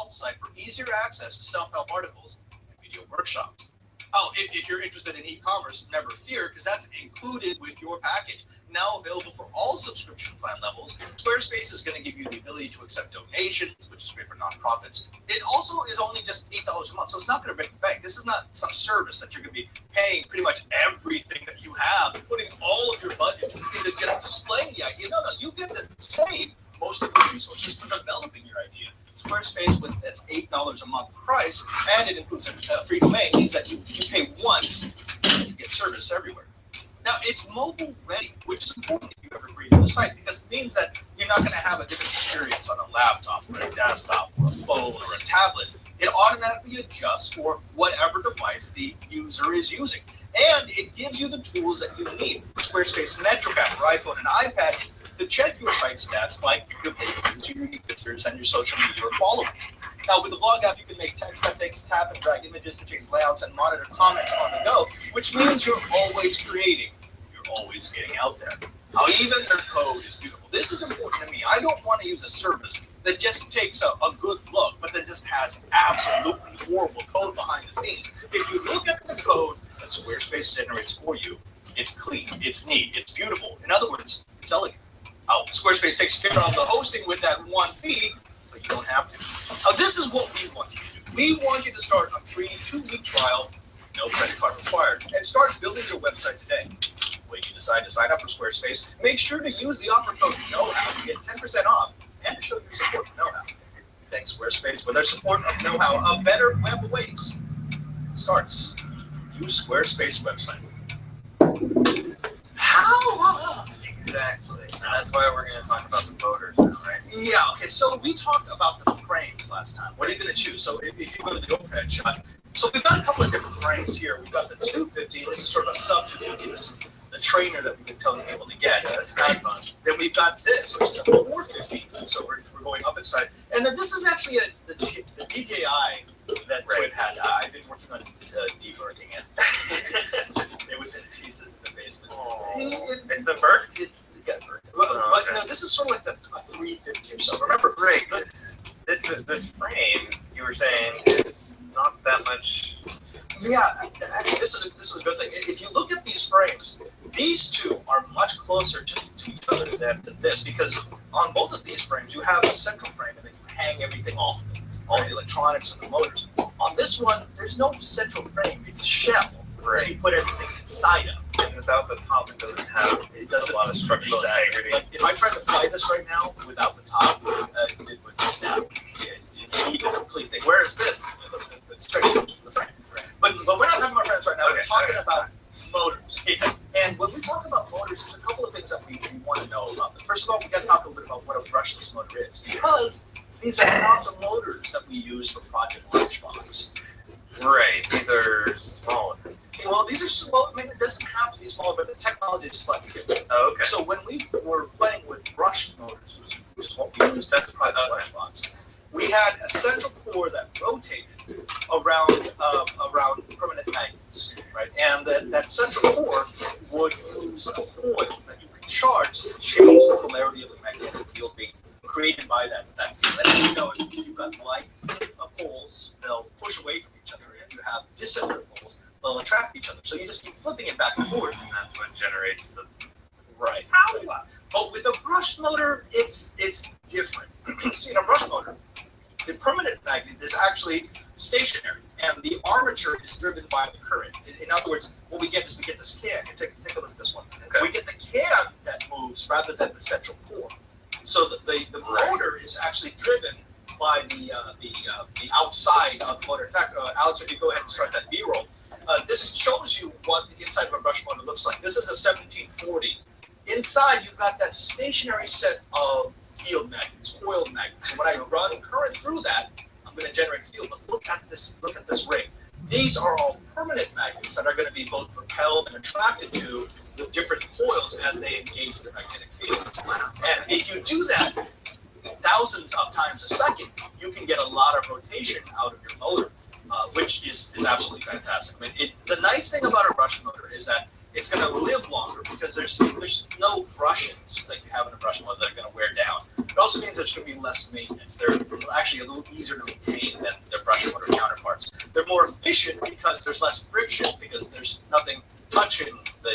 help site for easier access to self-help articles and video workshops. Oh, if you're interested in e-commerce, never fear, because that's included with your package. Now available for all subscription plan levels, Squarespace is going to give you the ability to accept donations, which is great for nonprofits. It also is only just $8 a month, so it's not going to break the bank. This is not some service that you're going to be paying pretty much everything that you have, putting all of your budget into just displaying the idea. No, you get to save most of your resources for developing your idea. Squarespace, with its $8 a month price, and it includes a free domain, means that you pay once and you get service everywhere. Now, it's mobile ready, which is important if you ever create a site, because it means that you're not going to have a different experience on a laptop or a desktop or a phone or a tablet. It automatically adjusts for whatever device the user is using. And it gives you the tools that you need. Squarespace Metric app for iPhone and iPad to check your site stats, like your pages, your unique visitors, and your social media or followers. Now, with the blog app, you can make text updates, tap and drag images to change layouts, and monitor comments on the go, which means you're always creating. You're always getting out there. Now, even their code is beautiful. This is important to me. I don't want to use a service that just takes a good look, but that just has absolutely horrible code behind the scenes. If you look at the code that Squarespace generates for you, it's clean, it's neat, it's beautiful. In other words, it's elegant. Squarespace takes care of the hosting with that one fee, so you don't have to. This is what we want you to do. We want you to start a free 2-week trial, no credit card required, and start building your website today. When you decide to sign up for Squarespace, make sure to use the offer code KNOWHOW to get 10% off and to show your support for Know How. Thanks Squarespace for their support of Know How. A better web awaits. It starts. Use Squarespace website. How? Exactly. And that's why we're going to talk about the motors now, right? Yeah, okay, so we talked about the frames last time. What are you going to choose? So if you go to the overhead shot, so we've got a couple of different frames here. We've got the 250. This is sort of a sub 250. This is the trainer that we've been telling people to get. Yeah, that's very fun. Then we've got this, which is a 450. So we're going up inside. And then this is actually the DJI that Twit had. I've been working on deburning it. It was in pieces in the basement. It's been burnt? But okay. No, this is sort of like a 350 or so. Remember, right? This frame you were saying is not that much. Yeah, actually, this is a good thing. If you look at these frames, these two are much closer to each other than to this, because on both of these frames you have a central frame and then you hang everything off of it, all the electronics and the motors. On this one, there's no central frame; it's a shell. Right. You put everything inside of. And without the top, it doesn't have a lot of structural integrity. Like if I tried to fly this right now without the top, it would snap. You need a complete thing. Where is this? It's straight to the frame. Right. But we're not talking about frames right now. We're talking about motors. Yes. And when we talk about motors, there's a couple of things that we want to know about them. First of all, we got to talk a little bit about what a brushless motor is, because these are not the motors that we use for Project Lunchbox. Right. These are smaller. Well, these are small. I mean, it doesn't have to be smaller, but the technology is slightly different. Oh, okay. So when we were playing with brushed motors, which is what we used as a Project Lunchbox, we had a central core that rotated around permanent magnets, right? And that central core would use a coil that you could charge to change the polarity of the magnetic field being created by that field. And you know, if you've got like poles, they'll push away from each other. If you have dissimilar poles, they'll attract each other. So you just keep flipping it back and forth, and that's what generates the power. But with a brush motor, it's different. See, in a brush motor, the permanent magnet is actually stationary, and the armature is driven by the current. In other words, what we get is we get this can. Take a look at this one. Okay. We get the can that moves rather than the central core. So the motor is actually driven by the outside of the motor. In fact, Alex, if you go ahead and start that B-roll, this shows you what the inside of a brush motor looks like. This is a 1740. Inside, you've got that stationary set of field magnets, coiled magnets. So when I run current through that, I'm going to generate a field. But look at this ring. These are all permanent magnets that are going to be both repelled and attracted to the different coils as they engage the magnetic field. And if you do that thousands of times a second, you can get a lot of rotation out of your motor, which is absolutely fantastic. I mean, the nice thing about a brush motor is that it's going to live longer because there's no brushes like you have in a brush motor that are going to wear down. It also means there's going to be less maintenance. They're actually a little easier to maintain than their brush motor counterparts. They're more efficient because there's less friction because there's nothing touching the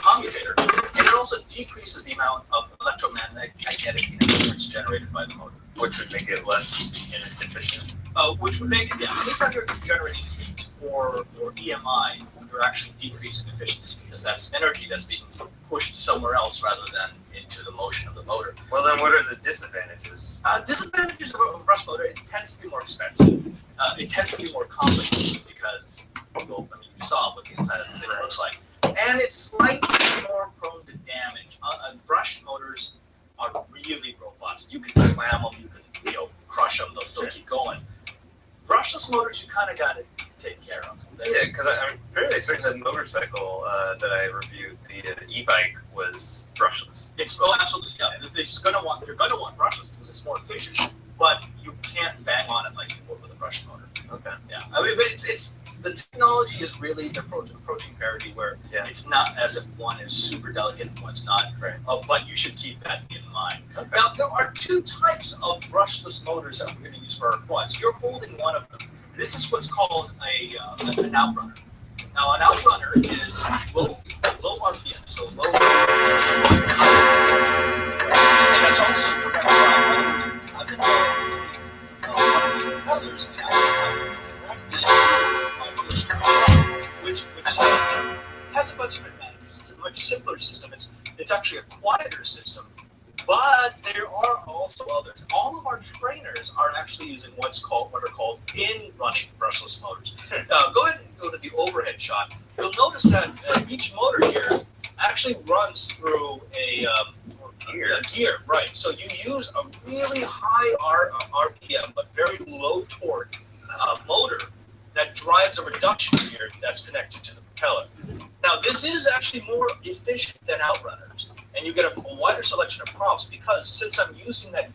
commutator, and it also decreases the amount of electromagnetic interference generated by the motor, which would make it less inefficient. Which would make it, yeah, anytime you're generating heat or EMI, you're actually decreasing efficiency because that's energy that's being pushed somewhere else rather than into the motion of the motor. Well, then what are the disadvantages? Disadvantages of a brush motor, it tends to be more expensive. It tends to be more complicated because, well, I mean, you saw what the inside of the thing looks like. And it's slightly more prone to damage. Brush motors are really robust. You can slam them, you can crush them, they'll still keep going. Brushless motors, you kind of got to take care of. Yeah, because I'm fairly certain the motorcycle that I reviewed, the e-bike, was brushless. It's absolutely, yeah. You're gonna want brushless because it's more efficient, but you can't bang on it like you would with a brush motor. Okay. Yeah, I mean, but it's the technology is really approaching parity where it's not as if one is super delicate and one's not. Right. But you should keep that in mind. Okay. Now, there are two types of brushless motors that we're going to use for our quads. You're holding one of them. This is what's called an outrunner. Now, an outrunner is low RPM, so low. And it's also direct drive. In other words, I've been going to others, and I've been directly into which has a bunch of advantages. It's a much simpler system. It's actually a quieter system, but there are also others. All of our trainers are actually using what are called in-running brushless motors. Go ahead and go to the overhead shot. You'll notice that each motor here actually runs through a gear, right? So you use a really high RPM but very low torque motor that drives a reduction gear that's connected to the propeller. Now, this is actually more efficient than outruners, and you get a wider selection of props because since I'm using that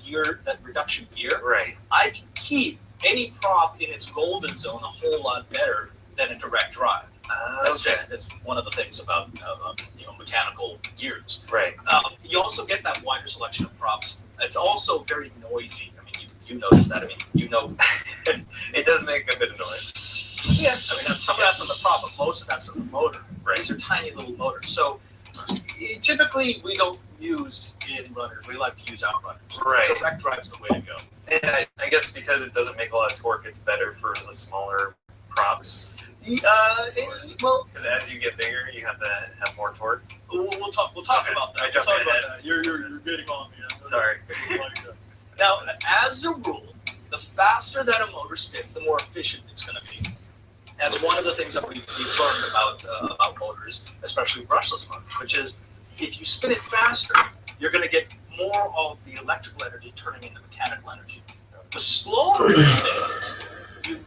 reduction gear, right, I can keep any prop in its golden zone a whole lot better than a direct drive. That's one of the things about mechanical gears. Right. You also get that wider selection of props. It's also very noisy. I mean, you notice that. I mean, it does make a bit of noise. Yeah, I mean, some of that's on the prop, but most of that's on the motor. Right. These are tiny little motors. So typically we don't use in runners. We like to use outrunners. Right. Direct drive's the way to go. And I guess because it doesn't make a lot of torque, it's better for the smaller props. Well, because as you get bigger, you have to have more torque. We'll talk about that. I jumped ahead. You're getting on me. Sorry. Now, as a rule, the faster that a motor spins, the more efficient it's going to be. That's one of the things that we've learned about motors, especially brushless motors, which is if you spin it faster, you're going to get more of the electrical energy turning into mechanical energy. The slower it spins,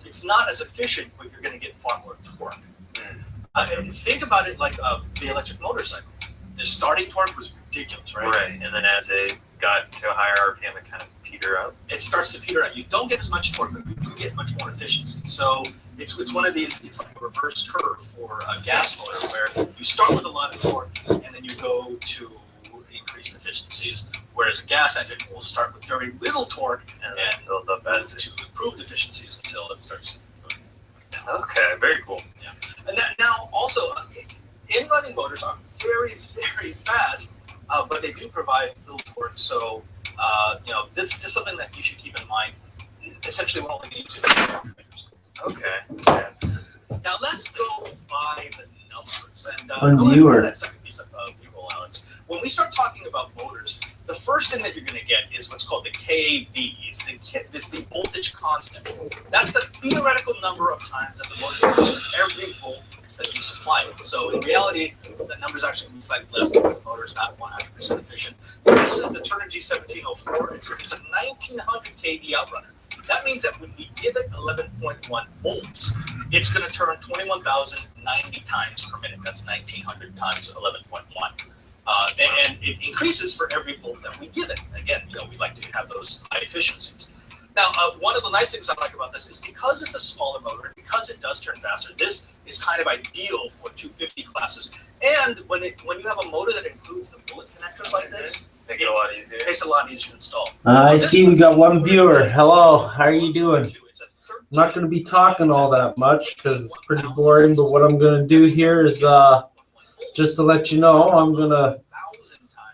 it's not as efficient, but you're going to get far more torque. And think about it like the electric motorcycle. The starting torque was ridiculous, right? Right, and then as it got to a higher RPM, it kind of petered out. It starts to peter out. You don't get as much torque, but you do get much more efficiency. So it's one of these, it's like a reverse curve for a gas motor where you start with a lot of torque and then you go to increased efficiencies, whereas a gas engine will start with very little torque and build up to improved efficiencies until it starts going down. Okay, very cool. Yeah. And now also, in-running motors are very, very fast, but they do provide little torque. So, this is just something that you should keep in mind. Essentially, what we need to do. Okay. Yeah. Now let's go by the numbers. And On viewer. That second piece of B-roll, Alex. When we start talking about motors, the first thing that you're going to get is what's called the KV. It's the voltage constant. That's the theoretical number of times that the motor goes every volt that you supply it. So in reality, that number is actually slightly less because the motor is not 100% efficient. This is the Turner G1704. It's a 1900 kV outrunner. That means that when we give it 11.1 volts, it's going to turn 21,090 times per minute. That's 1900 times 11.1. And it increases for every volt that we give it. Again, we like to have those high efficiencies. Now, one of the nice things I like about this is because it's a smaller motor, because it does turn faster, this is kind of ideal for 250 classes. And when you have a motor that includes the bullet connector like this, Makes it a lot easier. It makes it a lot easier to install. I see we got one viewer. Hello, how are you doing? I'm not going to be talking all that much because it's pretty boring, but what I'm going to do here is just to let you know, I'm going to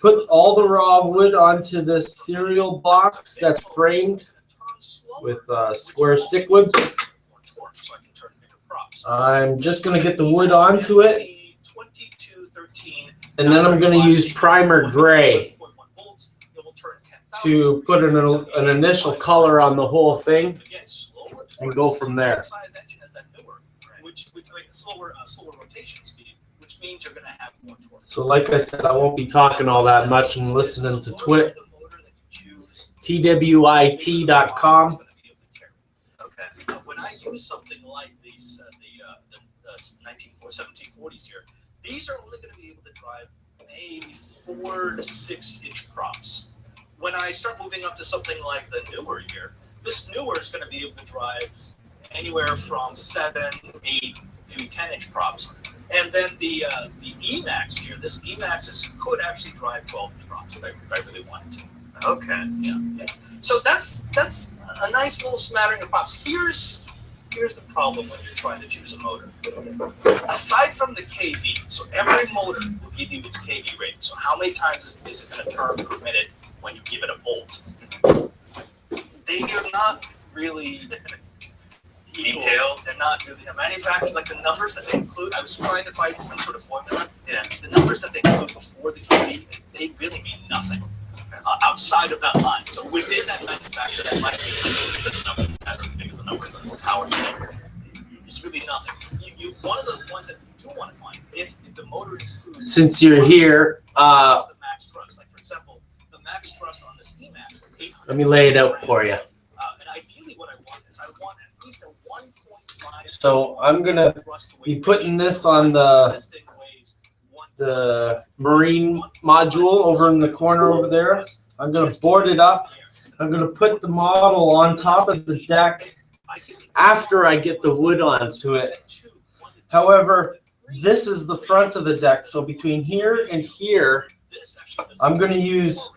put all the raw wood onto this cereal box that's framed with square stick wood. I'm just going to get the wood onto it, and then I'm going to use primer gray to put an initial color on the whole thing and go from there. So like I said, I won't be talking all that much. I'm listening to twit, twit.com. Okay. When I use something like these, the 1740s here, these are only going to be able to drive maybe 4 to 6 inch props. When I start moving up to something like the newer here, this newer is going to be able to drive anywhere from 7, 8, maybe 10 inch props. And then the Emax here, this Emax could actually drive 12 inch props if I really wanted to. Okay. Yeah. So that's a nice little smattering of props. Here's the problem when you're trying to choose a motor. Aside from the KV, so every motor will give you its KV rating. So how many times is it going to turn per minute when you give it a volt? They are not really detailed. They're not really manufactured. Like the numbers that they include, I was trying to find some sort of formula. Yeah. The numbers that they include before the KV, they really mean nothing outside of that line. So within that manufacturer, that might be the number that are bigger the number, the more power. It's really nothing. You one of the ones that you do want to find if the motor includes. Since you're here, the max thrust. Like for example, the max thrust on this Emax. Let me lay it out for you. And ideally, what I want is I want at least a 1.5. So I'm gonna be putting this on the marine module over in the corner over there. I'm gonna board it up. I'm gonna put the model on top of the deck after I get the wood onto it. However, this is the front of the deck, so between here and here, I'm gonna use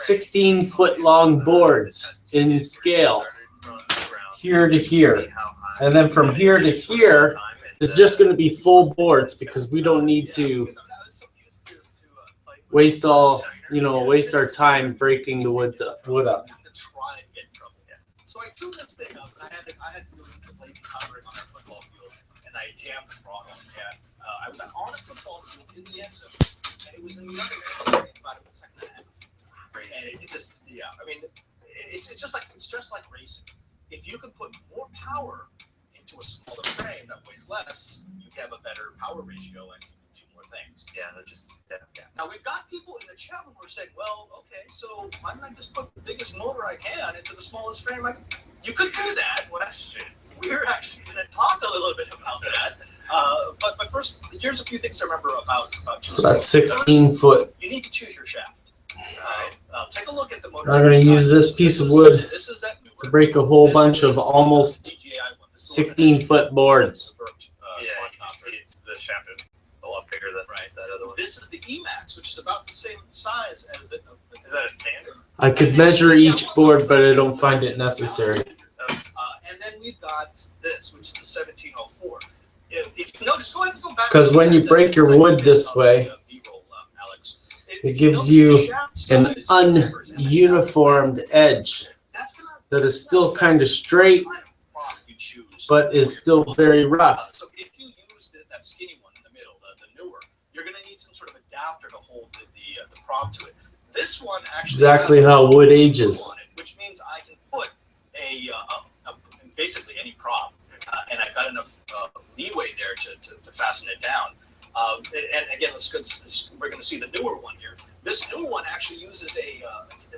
16-foot long boards in scale, here to here. And then from here to here is just going to be full boards because we don't need to waste waste our time breaking the wood up. So I threw this thing up, and I had to do some lazy hovering on our football field, and I jammed the throttle. And I was on a football field in the end zone, and it was in the other area about a second and a half. And it just, I mean, it's just like racing. If you can put more power into a smaller frame that weighs less, you have a better power ratio and you can do more things. Yeah. Now we've got people in the chat room who are saying, well, okay, so why don't I just put the biggest motor I can into the smallest frame? You could do that. Well, that's true. We're actually going to talk a little bit about that. But first, here's a few things to remember about so that's 16 foot. You need to choose your shaft. Take a look at the motor. I'm going to use this piece of wood to break a whole bunch of almost 16-foot boards. Yeah, you can see it's the shaft is a lot bigger than that other one. This is the Emax, which is about the same size as the. Is that a standard? I could measure each board, but I don't find it necessary. And then we've got this, which is the 1704. If you notice, go ahead and go back. Because when you break your wood this way, it gives you an ununiformed edge that is still kind of straight, but is still very rough. So if you use that skinny one in the middle, the newer, you're going to need some sort of adapter to hold the prop to it. This one actually exactly how wood ages. On it, which means I can put basically any prop, and I've got enough leeway there to fasten it down. And again, we're going to see the newer one here. This new one actually uses it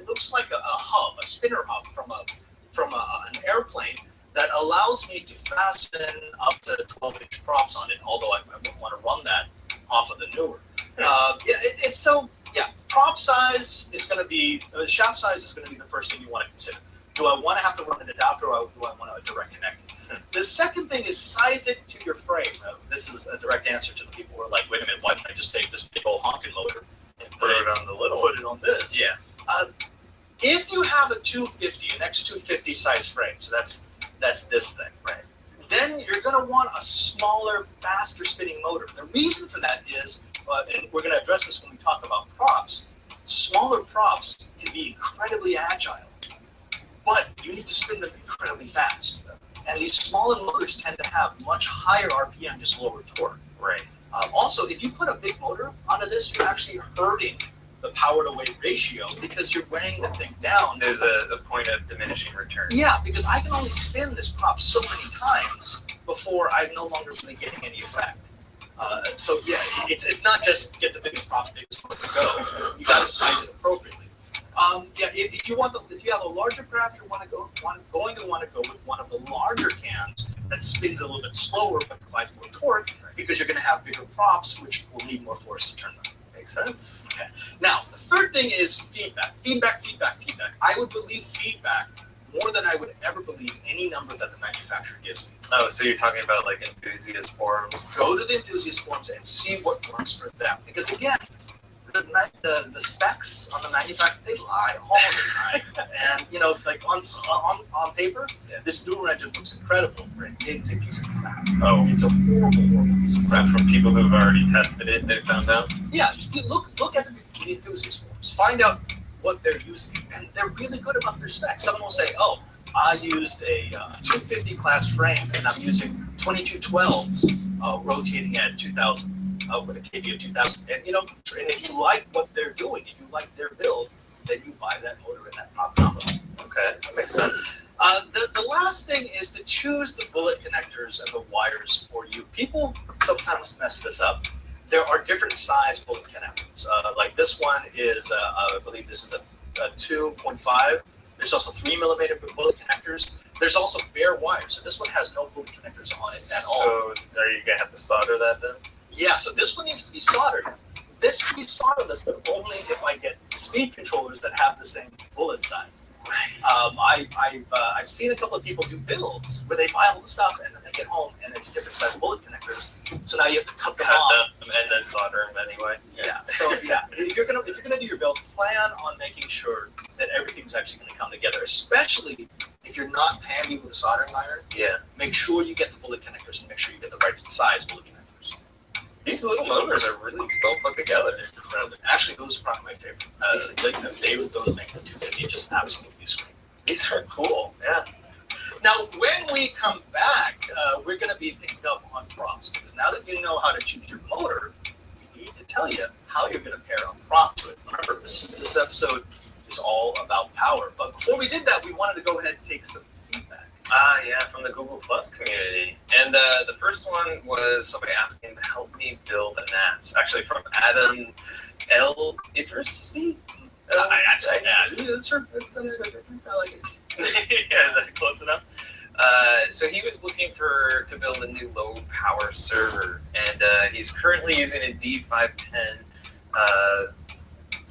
looks like a hub, a spinner hub from an airplane that allows me to fasten up to 12-inch props on it, although I wouldn't want to run that off of the newer. Prop size is going to be, shaft size is going to be the first thing you want to consider. Do I want to have to run an adapter or do I want a direct connect? The second thing is size it to your frame. This is a direct answer to the people who are like, wait a minute, why didn't I just take this big old honking motor and Put it on the little. put it on this? Yeah. If you have a 250, an X250 size frame, so that's this thing, right? Then you're going to want a smaller, faster spinning motor. The reason for that is, and we're going to address this when we talk about props, smaller props can be incredibly agile, but you need to spin them incredibly fast. And these smaller motors tend to have much higher RPM, just lower torque. Right. Also, if you put a big motor onto this, you're actually hurting the power to weight ratio because you're weighing the thing down. There's a point of diminishing return. Yeah, because I can only spin this prop so many times before I'm no longer really getting any effect. So yeah, it's not just get the biggest prop, biggest motor, go. You got to size it appropriately. Yeah, if you have a larger craft, you want to go with one of the larger cans that spins a little bit slower but provides more torque because you're going to have bigger props, which will need more force to turn them. Makes sense. Okay. Now, the third thing is feedback. Feedback. I would believe feedback more than I would ever believe any number that the manufacturer gives me. Oh, so you're talking about like enthusiast forums? Go to the enthusiast forums and see what works for them. Because again, the specs on the manufacturer, they lie all the time. And you know, like on paper, Yeah. this dual engine looks incredible. It is a piece of crap. Oh, It's a horrible piece of is crap. that from people who've already tested it? They found out. Yeah, you look at the enthusiast forums. Find out what they're using, and they're really good about their specs. Someone will say, "Oh, I used a 250 class frame, and I'm using 2212s rotating at 2000 with a KV of 2000." And you know, and if you like what they're doing, if you like their build, then you buy that motor and that prop combo. Okay, that makes sense. The last thing is to choose the bullet connectors and the wires for you. People sometimes mess this up. There are different size bullet connectors. Like this one is, I believe this is a 2.5. There's also 3mm bullet connectors. There's also bare wires. So this one has no bullet connectors on it at all. So are you gonna have to solder that then? Yeah, so this one needs to be soldered. This can be solderless, but only if I get speed controllers that have the same bullet size. I've seen a couple of people do builds where they buy all the stuff and then they get home and it's different size bullet connectors. So now you have to cut them off and then solder them anyway. Yeah. So yeah, if you're gonna do your build, plan on making sure that everything's actually gonna come together. Especially if you're not handy with a soldering iron. Yeah. Make sure you get the bullet connectors and make sure you get the right size bullet connectors. These little motors are really well put together. Incredible. Actually, those are probably my favorite. Those make the 250 just absolutely scream. These are cool. Yeah. Now, when we come back, we're going to be picking up on props because now that you know how to choose your motor, we need to tell you how you're going to pair a prop to it. Remember, this episode is all about power. But before we did that, we wanted to go ahead and take some feedback. Yeah, from the Google Plus community. And the first one was somebody asking to help me build an NAS. Actually, from Adam L. Idrisi. That's I like it. Yeah, is that close enough? So he was looking to build a new low power server, and he's currently using a D510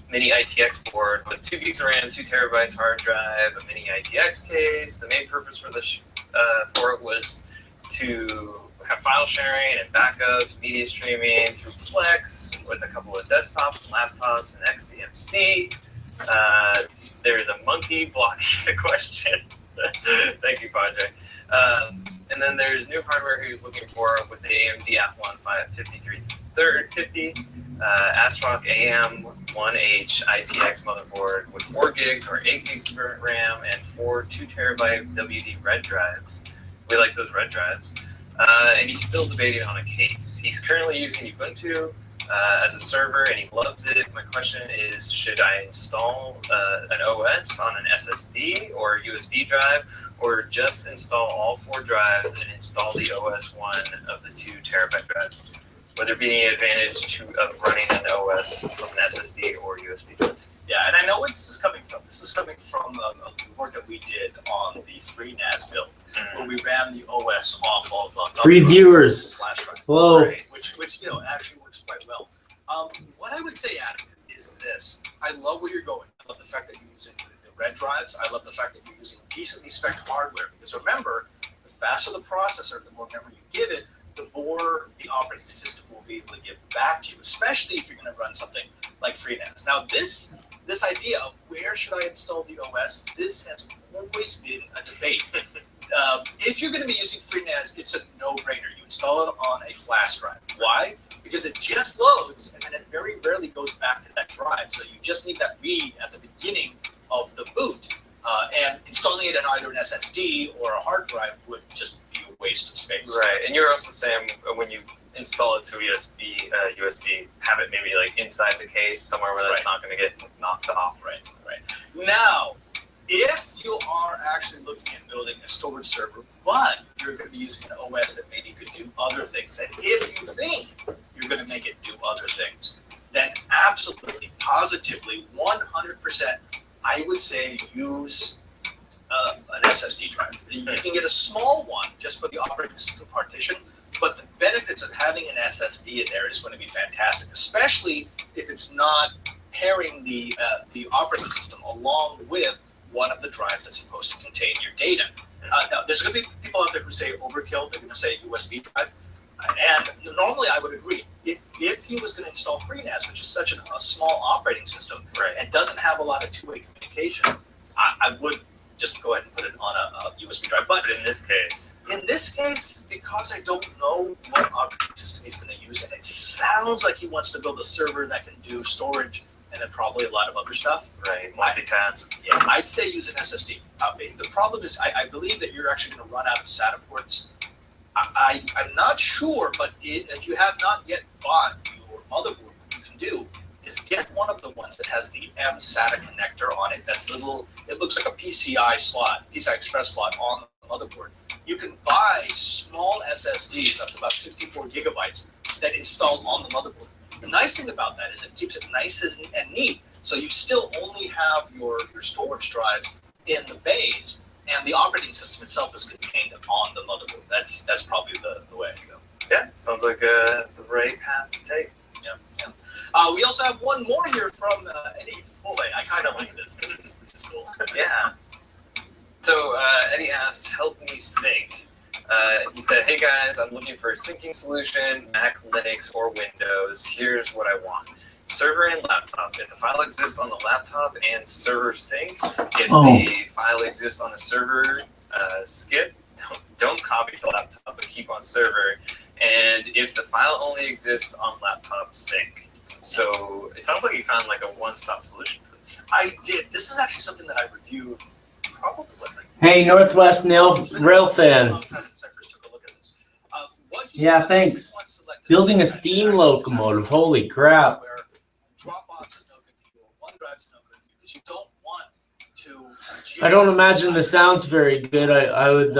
mini ITX board with 2 gigs of RAM, 2 terabytes hard drive, a mini ITX case. The main purpose for it was to have file sharing and backups, media streaming through Plex with a couple of desktops, laptops, and XBMC. There's a monkey blocking the question. Thank you, Padre. And then there's new hardware he was looking for with the AMD Athlon 5350, ASRock AM1H ITX motherboard with 4 gigs or 8 gigs of RAM and 4 2 terabyte WD red drives. We like those red drives. And he's still debating on a case. He's currently using Ubuntu as a server and he loves it. My question is, should I install an OS on an SSD or USB drive, or just install all 4 drives and install the OS one of the 2 terabyte drives? Would there be any advantage of running an OS from an SSD or USB drive? Yeah, and I know where this is coming from. This is coming from the work that we did on the free NAS build, where we ran the OS off of Free viewers. flash drive. Whoa. Right, which actually works quite well. What I would say, Adam, is this: I love where you're going. I love the fact that you're using the red drives. I love the fact that you're using decently spec hardware. Because remember, the faster the processor, the more memory you give it, the more the operating system will be able to give back to you, especially if you're going to run something like FreeNAS. Now, this idea of where should I install the OS, this has always been a debate. If you're going to be using FreeNAS, it's a no-brainer. You install it on a flash drive. Why? Because it just loads, and then it very rarely goes back to that drive. So you just need that read at the beginning of the boot. And installing it on either an SSD or a hard drive would just be a waste of space. Right, and you're also saying when you install it to USB, have it maybe like inside the case somewhere where that's not going to get knocked off. Right. Now, if you are actually looking at building a storage server, but you're going to be using an OS that maybe could do other things, and if you think you're going to make it do other things, then absolutely, positively, 100%, I would say use an SSD drive. You can get a small one just for the operating system partition, but the benefits of having an SSD in there is going to be fantastic, especially if it's not pairing the operating system along with one of the drives that's supposed to contain your data. Now, there's going to be people out there who say overkill. They're going to say USB drive. And normally I would agree. If he was going to install FreeNAS, which is such a small operating system and doesn't have a lot of two-way communication, I would just go ahead and put it on a USB drive. But in this case, because I don't know what operating system he's going to use, and it sounds like he wants to build a server that can do storage and then probably a lot of other stuff. Right, multitask. I'd say use an SSD. The problem is I believe that you're actually going to run out of SATA ports. I'm not sure, but if you have not yet bought your motherboard, what you can do is get one of the ones that has the M SATA connector on it. That's little. It looks like a PCI slot, PCI Express slot on the motherboard. You can buy small SSDs up to about 64 gigabytes that install on the motherboard. The nice thing about that is it keeps it nice and neat, so you still only have your storage drives in the bays, and the operating system itself is contained on the motherboard. That's probably the way to go. Yeah, sounds like the right path to take. Yeah. We also have one more here from Eddie. Boy, I kind of like this. This is cool. Yeah. So Eddie asked, "Help me sync." He said, "Hey guys, I'm looking for a syncing solution, Mac, Linux, or Windows. Here's what I want: server and laptop. If the file exists on the laptop and server sync, if the file exists on a server, skip. Don't copy to laptop, but keep on server. And if the file only exists on laptop, sync." So it sounds like you found like a one-stop solution. I did. This is actually something that I reviewed probably. Hey, Northwest Rail fan. Yeah, thanks. Building a steam locomotive. Holy crap. Dropbox is no good for you, or OneDrive is no good for you, because you don't want to. I don't imagine the sound's very good. I would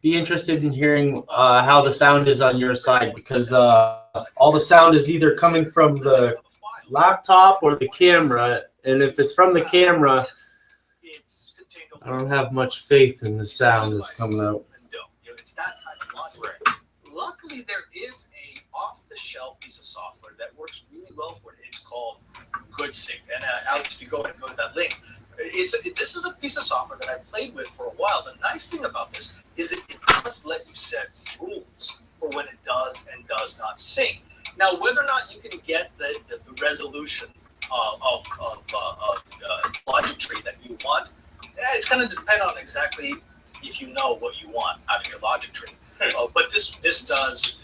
be interested in hearing how the sound is on your side, because all the sound is either coming from the laptop or the camera, and if it's from the camera, I don't have much faith in the sound that's coming out. It's that kind of logic. Luckily, there is a off-the-shelf piece of software that works really well for it. It's called GoodSync. And Alex, if you go ahead and go to that link, this is a piece of software that I've played with for a while. The nice thing about this is it does let you set rules for when it does and does not sync. Now, whether or not you can get the resolution of logic tree that you want, it's going to depend on exactly if you know what you want out of your logic tree. But this does,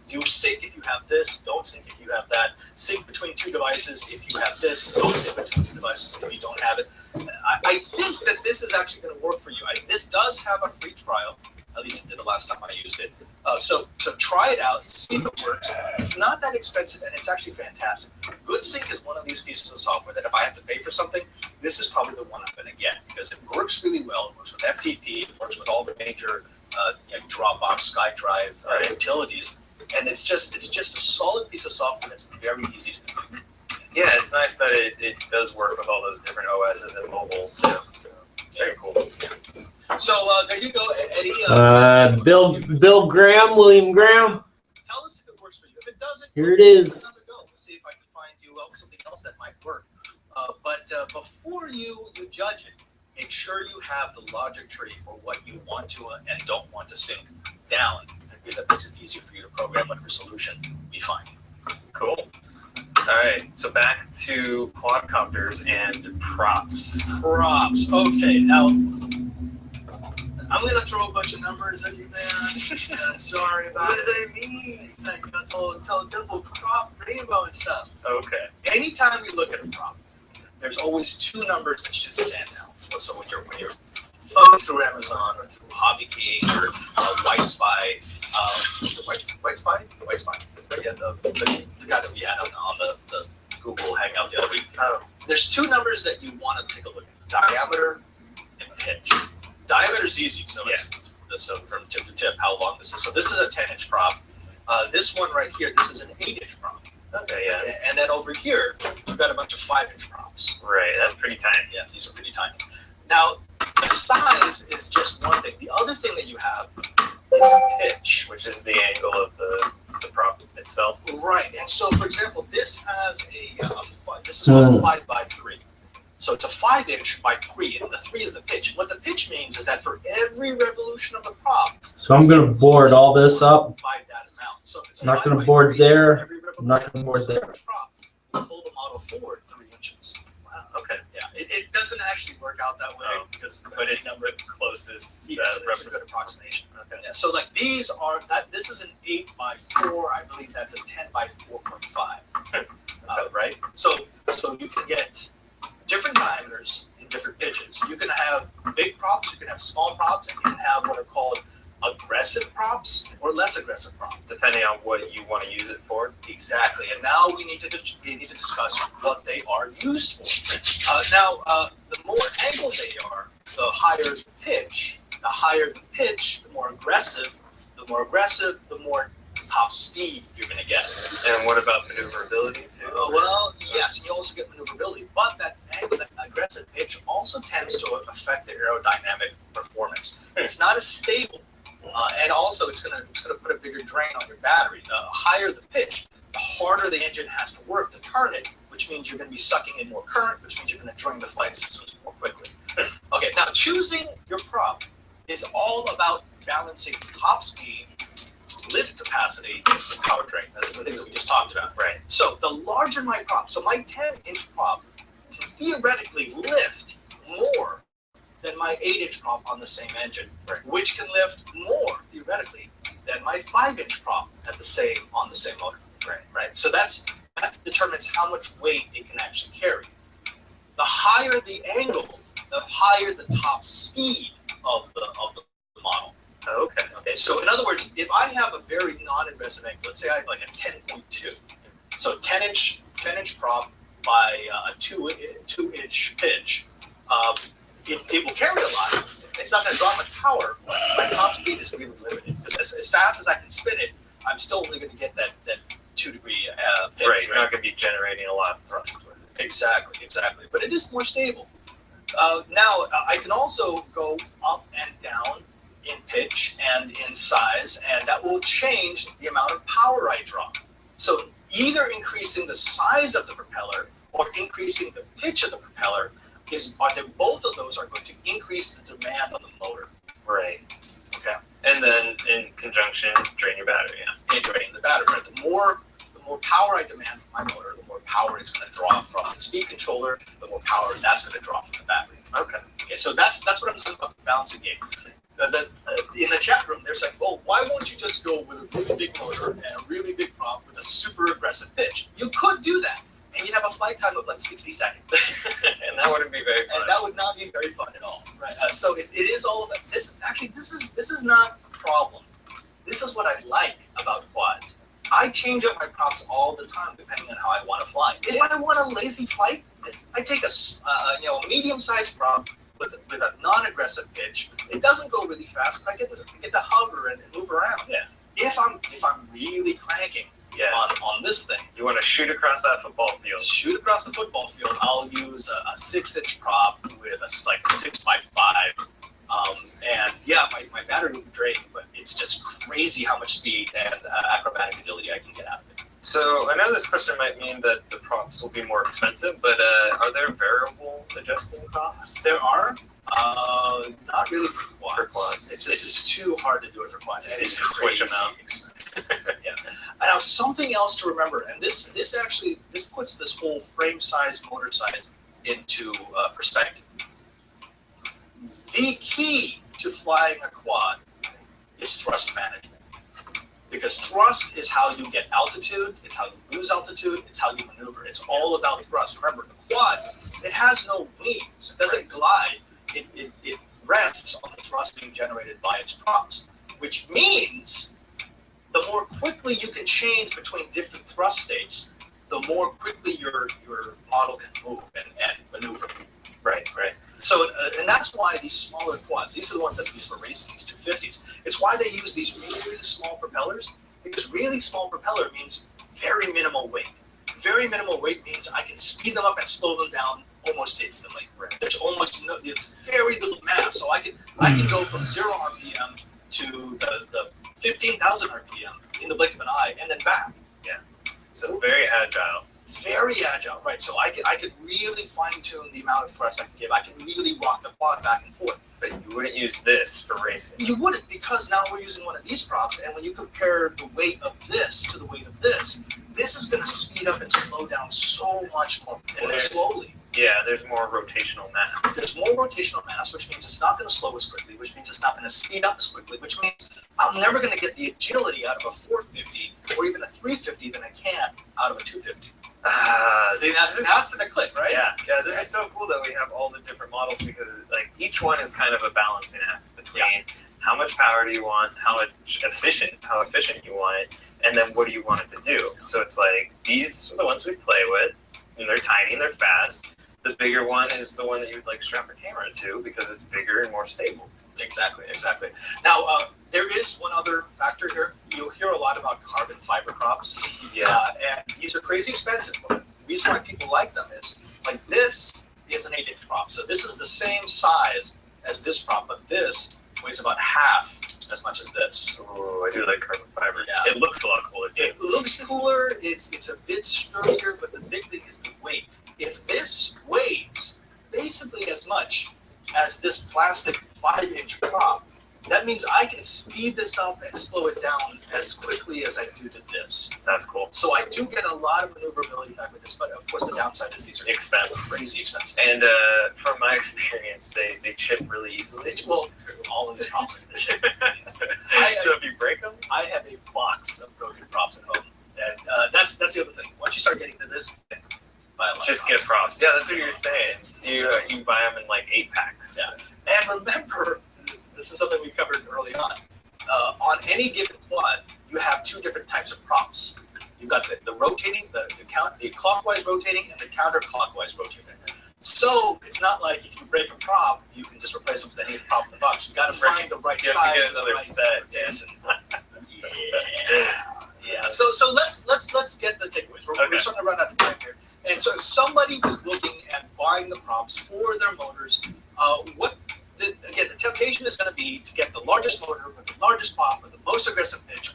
do sync if you have this, don't sync if you have that. Sync between two devices if you have this, don't sync between two devices if you don't have it. I think that this is actually going to work for you. This does have a free trial. At least it did the last time I used it. So try it out, see if it works. It's not that expensive, and it's actually fantastic. GoodSync is one of these pieces of software that if I have to pay for something, this is probably the one I'm going to get, because it works really well. It works with FTP. It works with all the major Dropbox, SkyDrive utilities, and it's just a solid piece of software that's very easy to do. Yeah, it's nice that it does work with all those different OSs and mobile too. So very cool. So there you go, Eddie. Bill Graham, William Graham. Tell us if it works for you. If it doesn't, here it is. Another go. We'll see if I can find you something else that might work. But before you judge it, make sure you have the logic tree for what you want to and don't want to sync down, because that makes it easier for you to program whatever solution we find. Cool. All right, so back to quadcopters and props. Props. Okay, now I'm gonna throw a bunch of numbers at you, man. I'm sorry about it. What do they mean? It's like it's all double prop, rainbow and stuff. Okay. Anytime you look at a prop, there's always two numbers that should stand out. So when you're thumbing through Amazon or through Hobby King or White Spy, was it White Spy? The White Spy. Yeah, the guy that we had on the Google Hangout the other week. There's two numbers that you want to take a look at: diameter and pitch. Diameter is easy, so it's so from tip to tip how long this is. So this is a 10-inch prop. This one right here, this is an 8-inch prop. Okay, yeah. Okay, and then over here, we've got a bunch of 5-inch props. Right, that's pretty tiny. Yeah, these are pretty tiny. Now, the size is just one thing. The other thing that you have is pitch, Which is the angle of the prop itself. right. And so, for example, this has this is a 5x3. So it's a 5-inch by 3, and the 3 is the pitch. What the pitch means is that for every revolution of the prop, So I'm gonna board all this up. by that amount. So if it's a Not gonna 5x3, board there. every I'm not revolution gonna board of there. the prop, you pull the model forward 3 inches. Wow. Okay. Yeah, it doesn't actually work out that way because But it's the closest it's a good approximation. Okay. Yeah, so like these are this is an 8x4. I believe that's a 10x4.5. Right. So you can get different diameters in different pitches. You can have big props. You can have small props, and you can have what are called aggressive props or less aggressive props. Depending on what you want to use it for. Exactly. And now we need to discuss what they are used for. The more angled they are, the higher the pitch. The higher the pitch, the more aggressive. The more aggressive, the more top speed you're going to get. And what about maneuverability too? Well, yes, and you also get maneuverability, but that angle, that aggressive pitch, also tends to affect the aerodynamic performance. It's not as stable, and also it's gonna put a bigger drain on your battery. The higher the pitch, the harder the engine has to work to turn it, which means you're going to be sucking in more current, which means you're going to drain the flight systems more quickly. Okay, now choosing your prop is all about balancing top speed, lift capacity, and power drain. That's the things that we just talked about. Right. So the larger my prop, so my 10-inch prop can theoretically lift more than my 8-inch prop on the same engine, which can lift more theoretically than my 5-inch prop on the same motor. Right. So that determines how much weight it can actually carry. The higher the angle, the higher the top speed of the model. Okay. So in other words, if I have a very non-aggressive angle, let's say I have like a 10.2, so 10-inch prop by a 2-inch pitch, it will carry a lot. It's not going to draw much power, but my top speed is really limited because as fast as I can spin it, I'm still only going to get that 2-degree pitch. Right. You're not going to be generating a lot of thrust with it. Exactly. But it is more stable. Now, I can also go up and down in pitch and in size, and that will change the amount of power I draw. So either increasing the size of the propeller or increasing the pitch of the propeller both of those are going to increase the demand on the motor. Right. Okay. And then in conjunction, drain your battery. Yeah. And drain the battery. Right? The more power I demand from my motor, the more power it's going to draw from the speed controller, the more power that's going to draw from the battery. Okay. So that's what I'm talking about, the balancing game. In the chat room, they're saying, well, why won't you just go with a really big motor and a really big prop with a super aggressive pitch? You could do that, and you'd have a flight time of like 60 seconds. And that wouldn't be very fun. And that would not be very fun at all, right? So it is all about this. Actually, this is not a problem. This is what I like about quads. I change up my props all the time depending on how I want to fly. If I want a lazy flight, I take a medium-sized prop with a non-aggressive pitch. It doesn't go really fast, but I get to hover and move around. Yeah. If I'm really cranking on this thing, you want to shoot across that football field. Shoot across the football field. I'll use a 6-inch prop with a 6x5. And yeah, my battery will be drained, but it's just crazy how much speed and acrobatic agility I can get out of it. So I know this question might mean that the props will be more expensive, but are there variable adjusting props? There are. Not really for quads. For quads. It's too hard to do it for quads. Just It's switch them out. Yeah. Now something else to remember, and this puts this whole frame size, motor size into perspective. The key to flying a quad is thrust management. Because thrust is how you get altitude, it's how you lose altitude, it's how you maneuver. It's all about thrust. Remember, the quad, it has no wings. It doesn't glide. It rests on the thrust being generated by its props, which means the more quickly you can change between different thrust states, the more quickly your model can move and maneuver. Right. So, and that's why these smaller quads, these are the ones that we use for racing, these 250s. It's why they use these really small propellers, because really small propeller means very minimal weight. Very minimal weight means I can speed them up and slow them down almost instantly. Right. There's almost no, it's very little mass. So I can go from 0 RPM to the 15,000 RPM in the blink of an eye and then back. Yeah. So very agile. Very agile, right? So I could really fine tune the amount of thrust I can give. I can really rock the quad back and forth. But you wouldn't use this for racing. You wouldn't, because now we're using one of these props, and when you compare the weight of this to the weight of this is going to speed up and slow down so much more slowly. Yeah, there's more rotational mass. There's more rotational mass, which means it's not going to slow as quickly, which means it's not going to speed up as quickly, which means I'm never going to get the agility out of a 450 or even a 350 than I can out of a 250. See, that's the click, right? Yeah, this is so cool that we have all the different models, because like each one is kind of a balancing act between how much power do you want, how efficient you want it, and then what do you want it to do. So it's like, these are the ones we play with, and they're tiny and they're fast. The bigger one is the one that you would like strap a camera to, because it's bigger and more stable. Exactly. Now, there is one other factor here. You'll hear a lot about carbon fiber props. Yeah. And these are crazy expensive, but the reason why people like them is, like, this is an 8-inch prop. So this is the same size as this prop, but this weighs about half as much as this. Oh, I do like carbon fiber. Yeah. It looks a lot cooler too. It looks cooler, it's a bit sturdier, but the big thing is the weight. If this weighs basically as much as this plastic 5-inch prop, that means I can speed this up and slow it down as quickly as I do to this. That's cool. So I do get a lot of maneuverability back with this, but of course the downside is these are crazy expensive. And from my experience, they chip really easily. Well, all of these props are going to chip. So if you break them? I have a box of broken props at home. And that's the other thing. Once you start getting to this, buy a lot just of get props. props. Yeah, that's what you're saying. You buy them in like 8 packs. Yeah. And remember, this is something we covered early on. On any given quad, you have 2 different types of props. You've got the rotating, the clockwise rotating, and the counterclockwise rotating. So it's not like if you break a prop, you can just replace it with any prop in the box. You've got to find the right You size. have to get another right set. rotation. Yeah. So let's get the takeaways. We're starting to run out of time here. And so if somebody was looking at buying the props for their motors, the temptation is going to be to get the largest motor with the largest pop with the most aggressive pitch.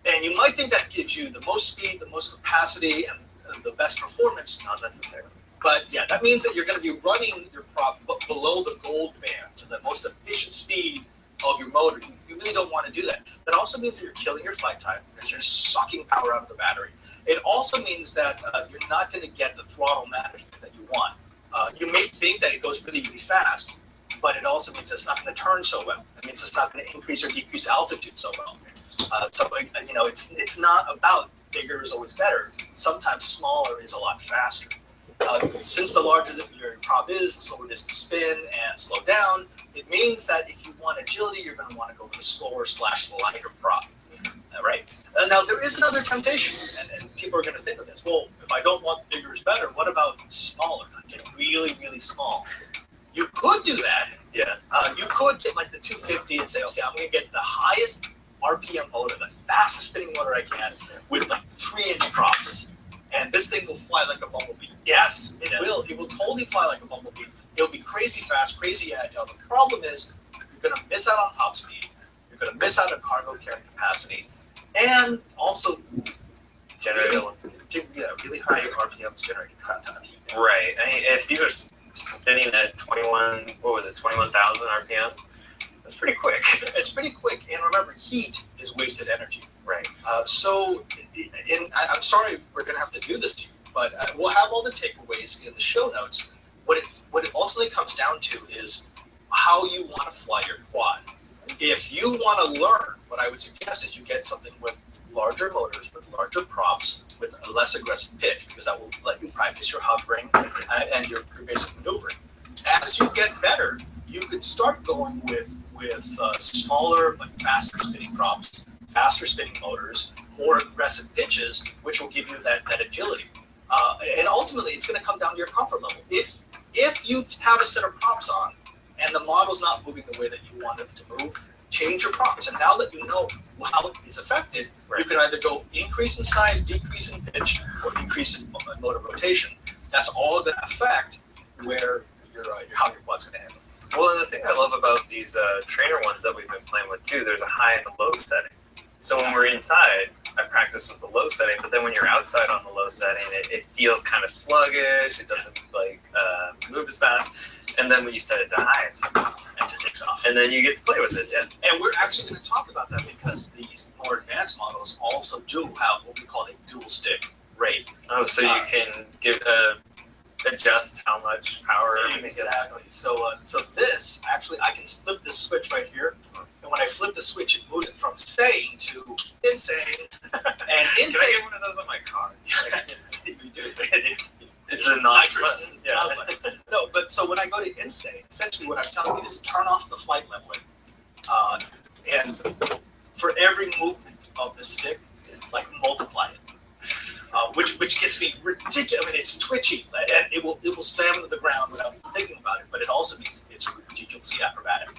And you might think that gives you the most speed, the most capacity, and the best performance. Not necessarily. But yeah, that means that you're going to be running your prop below the gold band, the most efficient speed of your motor. You really don't want to do that. That also means that you're killing your flight time because you're sucking power out of the battery. It also means that you're not going to get the throttle management that you want. You may think that it goes really, really fast, but it also means it's not going to turn so well. It means it's not going to increase or decrease altitude so well. It's not about bigger is always better. Sometimes smaller is a lot faster. Since the larger your prop is, the slower it is to spin and slow down, it means that if you want agility, you're going to want to go with a slower / lighter prop. Right? Now, there is another temptation, and people are going to think of this. Well, if I don't want bigger is better, what about smaller? Get really, really small. You could do that. Yeah. You could get like the 250 and say, okay, I'm going to get the highest RPM motor, the fastest spinning motor I can, with like 3-inch props. And this thing will fly like a bumblebee. Yes, it will. It will totally fly like a bumblebee. It'll be crazy fast, crazy agile. The problem is you're going to miss out on top speed. You're going to miss out on cargo carrying capacity. And also, Generate really high RPMs generate a crap ton of heat. Right. I mean, if these are spinning at 21,000 RPM. That's pretty quick. It's pretty quick, and remember, heat is wasted energy. Right. I'm sorry we're going to have to do this to you, but we'll have all the takeaways in the show notes. What it ultimately comes down to is how you want to fly your quad. If you want to learn, what I would suggest is you get something with larger motors, with larger props, with a less aggressive pitch, because that will let you practice your hovering and your basic maneuvering. As you get better, you could start going with smaller but faster spinning props, faster spinning motors, more aggressive pitches, which will give you that agility. And ultimately, it's going to come down to your comfort level. If you have a set of props on and the model's not moving the way that you want it to move, change your props. And now that you know how it is affected, you can either go increase in size, decrease in pitch, or increase in motor rotation. That's all going to affect where how your quad's going to handle. Well, and the thing I love about these trainer ones that we've been playing with too, there's a high and a low setting. So when we're inside, I practice with the low setting, but then when you're outside on the low setting, it feels kind of sluggish. It doesn't move as fast. And then when you set it to high, it just takes off. And then you get to play with it. Yeah. And we're actually going to talk about that because these more advanced models also do have what we call a dual stick rate. Oh, so you can adjust how much power it gets. Exactly. So this actually, I can flip this switch right here, and when I flip the switch, it moves it from sane to insane. And insane. Can I get one of those on my car? We do. It's the nitrous. Yeah. No, but so when I go to insane, essentially what I'm telling you is turn off the flight leveling, and for every movement of the stick, multiply it. Which gets me ridiculous. I mean, it's twitchy, and it will slam into the ground without thinking about it. But it also means it's ridiculously acrobatic.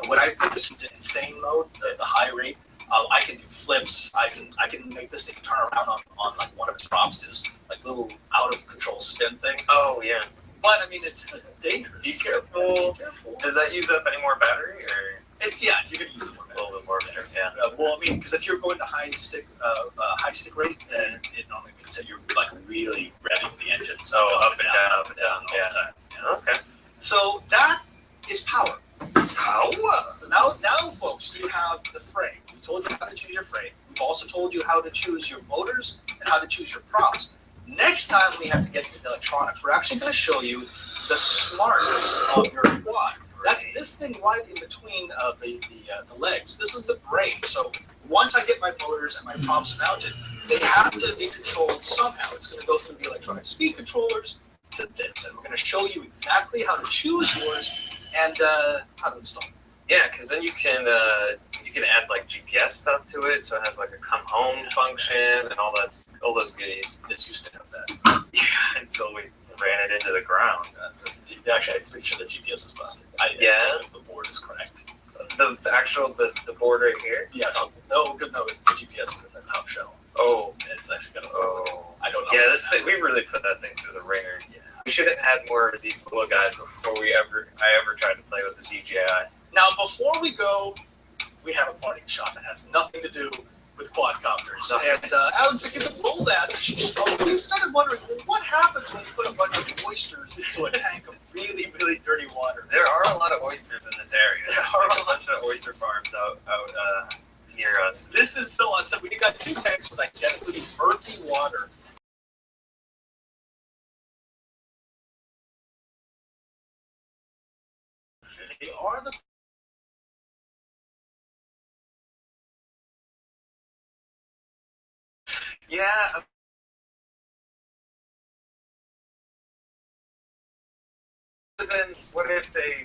When I put this into insane mode, the high rate, I can do flips. I can make this thing turn around on like one of its props, this little out of control spin thing. Oh yeah. But I mean, it's dangerous. Be careful. Does that use up any more battery or? You're gonna use it a little bit more battery. Yeah. Well, I mean, because if you're going to high stick rate, then it normally means that you're really revving the engine. So up and down all the time. Yeah. Okay. So that is power. Power. Now, folks, you have the frame. We told you how to choose your frame. We've also told you how to choose your motors and how to choose your props. Next time we have to get to the electronics. We're actually going to show you the smarts of your quad. That's this thing right in between the legs. This is the brain. So once I get my motors and my props mounted, they have to be controlled somehow. It's going to go through the electronic speed controllers to this, and we're going to show you exactly how to choose yours and how to install it. Yeah, because then you can add GPS stuff to it, so it has a come home function and all those goodies. This used to have that. Yeah, until we ran it into the ground. Actually, I'm pretty sure the GPS is busted. The board is correct. The board right here? Yeah. No, the GPS is in the top shell. Oh. It's actually got I don't know. Yeah, we really put that thing through the ringer. Yeah. We should have had more of these little guys before I ever tried to play with the DJI. Now, before we go, we have a parting shot that has nothing to do with quadcopters. And Alex, if you could roll that, we started wondering, what happens when you put a bunch of oysters into a tank of really, really dirty water? There are a lot of oysters in this area. There are a bunch of oyster farms out near us. This is so awesome. We got 2 tanks with identically murky water. They are the Yeah. But then, what if they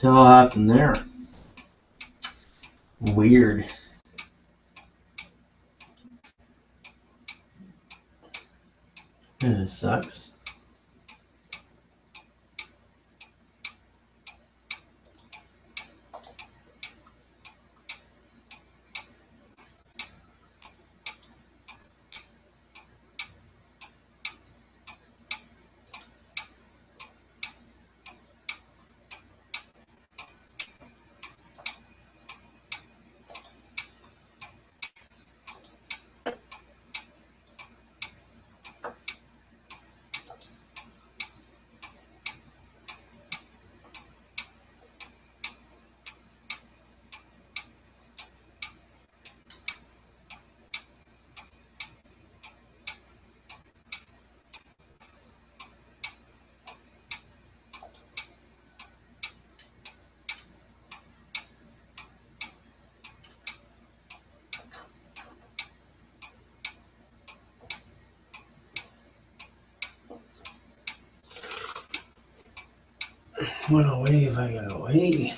the hell happened there? Weird. It sucks. What a wave I got away.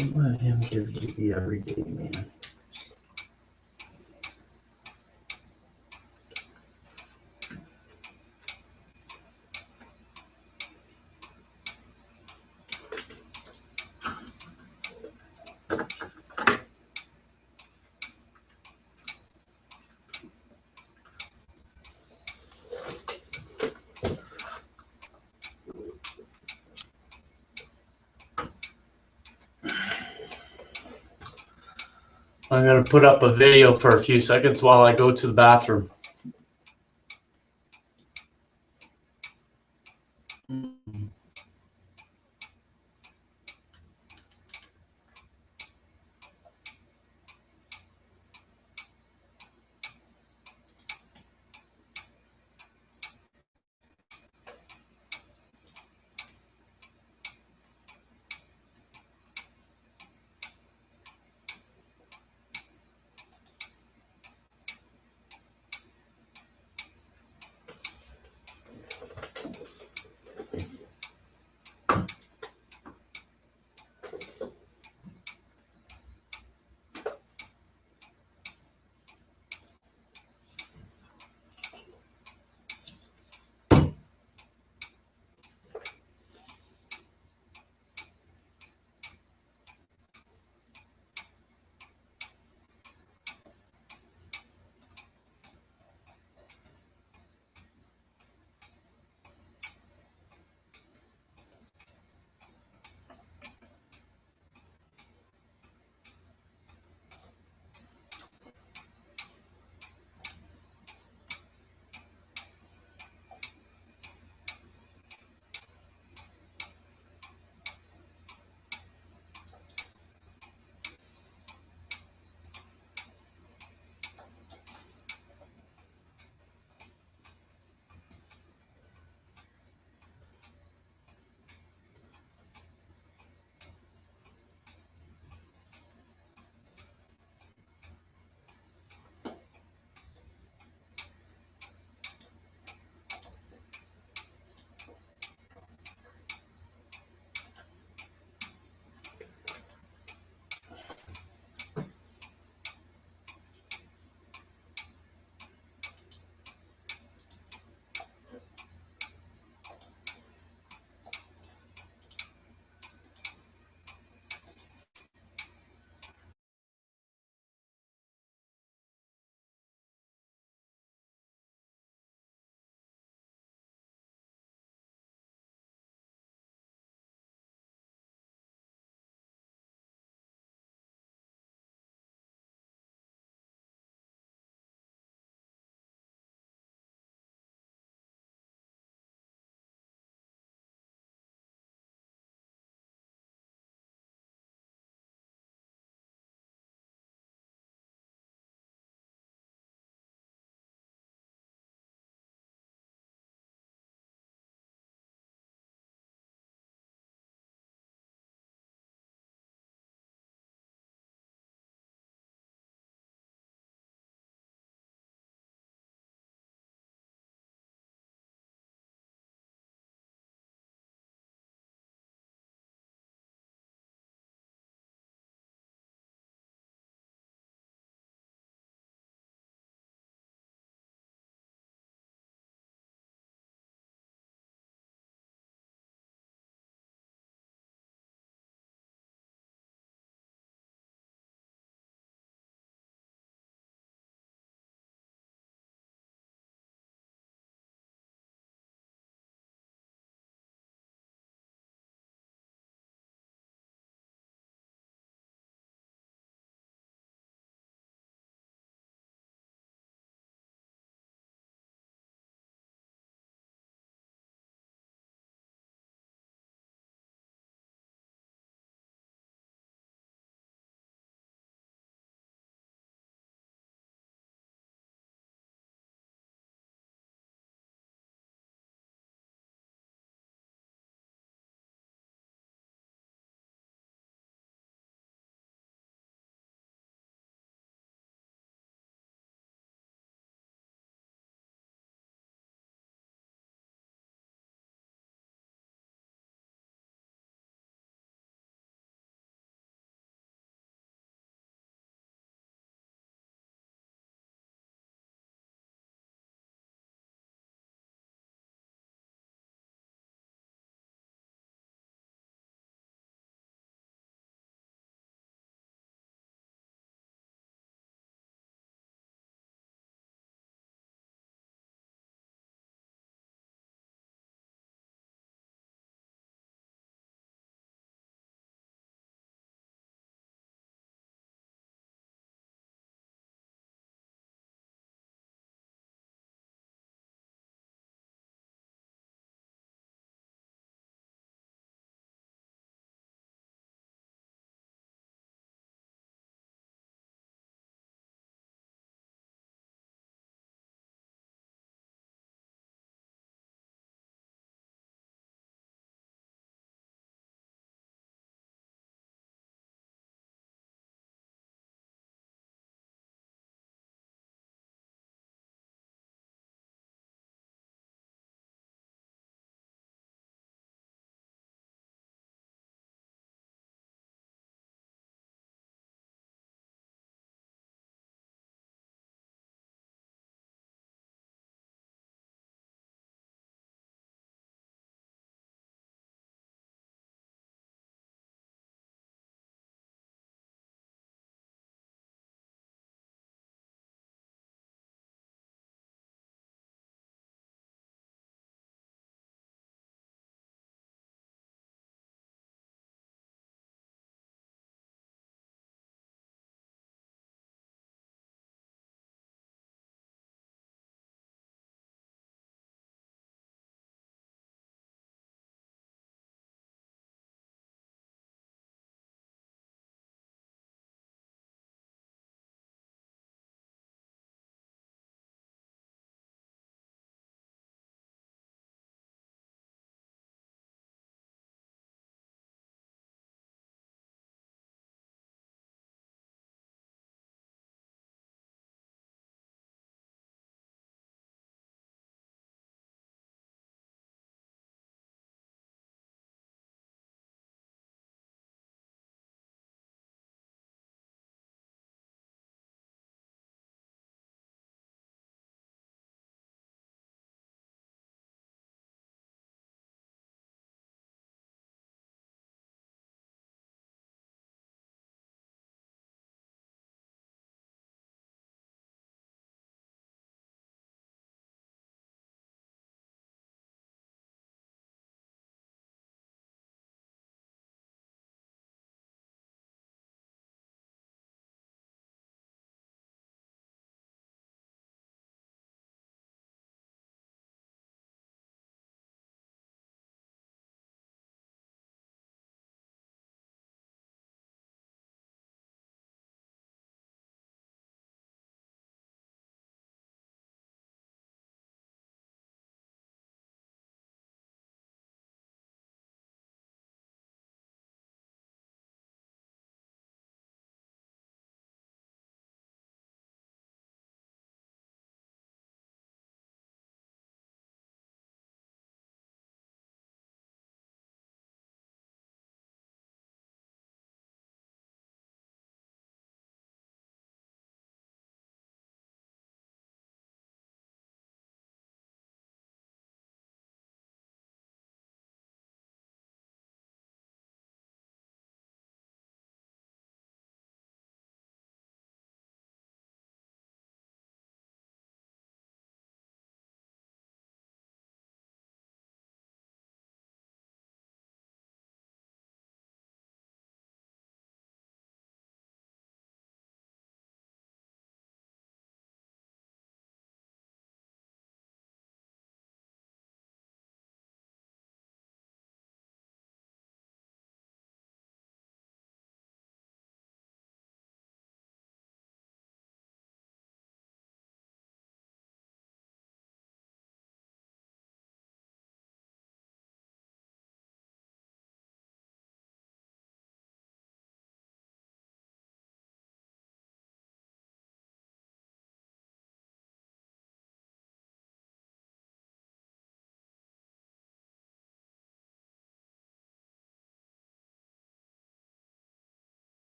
Don't let him give you the everyday man. I'm going to put up a video for a few seconds while I go to the bathroom.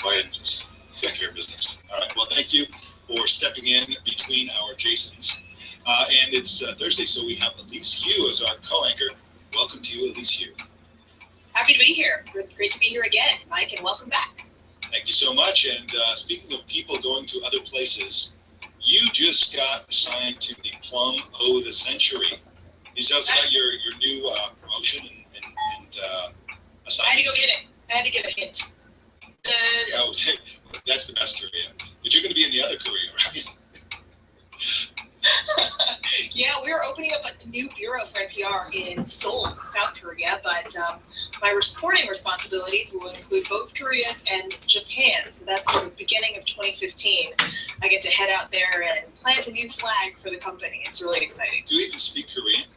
quiet and just take care of business. All right. Well, thank you for stepping in between our Jasons. And it's Thursday, so we have Elise Hugh as our co-anchor. Welcome to you, Elise Hugh. Happy to be here. Great to be here again, Mike, and welcome back. Thank you so much. And speaking of people going to other places, you just got assigned to the Plum O the Century. Can you tell us about your new promotion and assignment? I had to go get it. I had to get a hint. Oh, that's the best career. But you're going to be in the other career, right? Yeah, we're opening up a new bureau for NPR in Seoul, South Korea, but my reporting responsibilities will include both Koreas and Japan. So that's the beginning of 2015. I get to head out there and plant a new flag for the company. It's really exciting. Do you even speak Korean?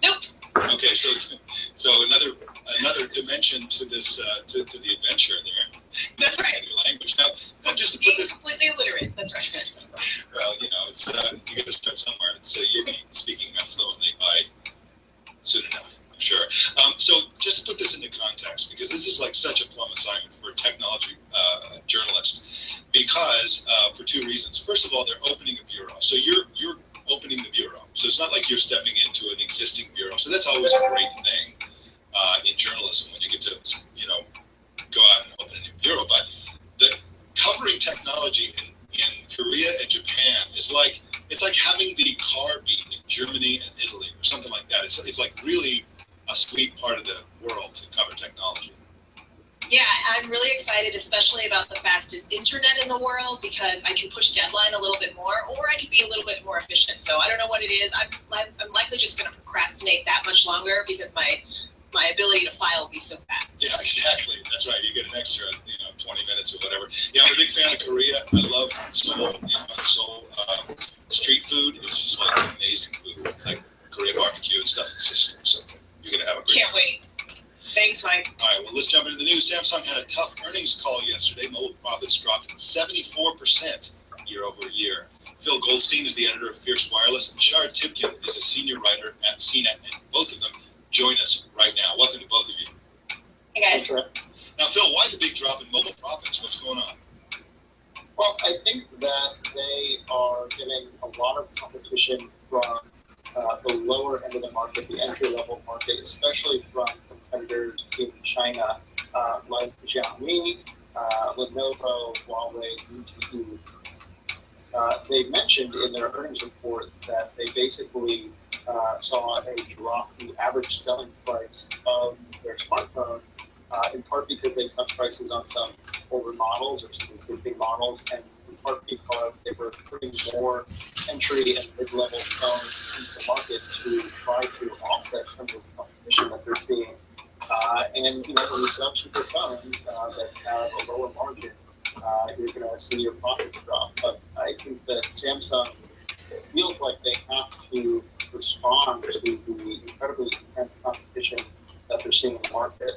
Nope. Okay, so another dimension to this to the adventure there. That's right. New language. Now, just to put this completely illiterate. That's right. Well, it's you got to start somewhere, so you'll be speaking fluently by soon enough, I'm sure. So just to put this into context, because this is like such a plum assignment for a technology journalist, because for two reasons. First of all, they're opening a bureau, so you're opening the bureau, so it's not like you're stepping into an existing bureau. So that's always a great thing in journalism when you get to go out and open a new bureau. But the covering technology in Korea and Japan is like having the car beat in Germany and Italy or something like that. It's like really a sweet part of the world to cover technology. Yeah, I'm really excited, especially about the fastest internet in the world, because I can push deadline a little bit more, or I could be a little bit more efficient. So I don't know what it is. I'm likely just going to procrastinate that much longer because my ability to file will be so fast. Yeah, exactly. That's right. You get an extra, 20 minutes or whatever. Yeah, I'm a big fan of Korea. I love Seoul. Seoul street food is just like amazing food. It's like Korean barbecue and stuff. It's just so you're gonna have a great Can't time. wait. Thanks, Mike. All right, well, let's jump into the news. Samsung had a tough earnings call yesterday. Mobile profits dropped 74% year over year. Phil Goldstein is the editor of Fierce Wireless, and Shard Tipkin is a senior writer at CNET, and both of them join us right now. Welcome to both of you. Hey, guys. Now, Phil, why the big drop in mobile profits? What's going on? Well, I think that they are getting a lot of competition from the lower end of the market, the entry-level market, especially from competitors in China, like Xiaomi, Lenovo, Huawei, ZTE. They mentioned in their earnings report that they basically saw a drop in the average selling price of their smartphones, in part because they cut prices on some older models or some existing models, and in part because they were putting more entry and mid-level phones into the market to try to offset some of this competition that they're seeing. And when you sell cheaper phones that have a lower margin, you're going to see your profits drop. But I think that Samsung feels like they have to respond to the incredibly intense competition that they're seeing in the market.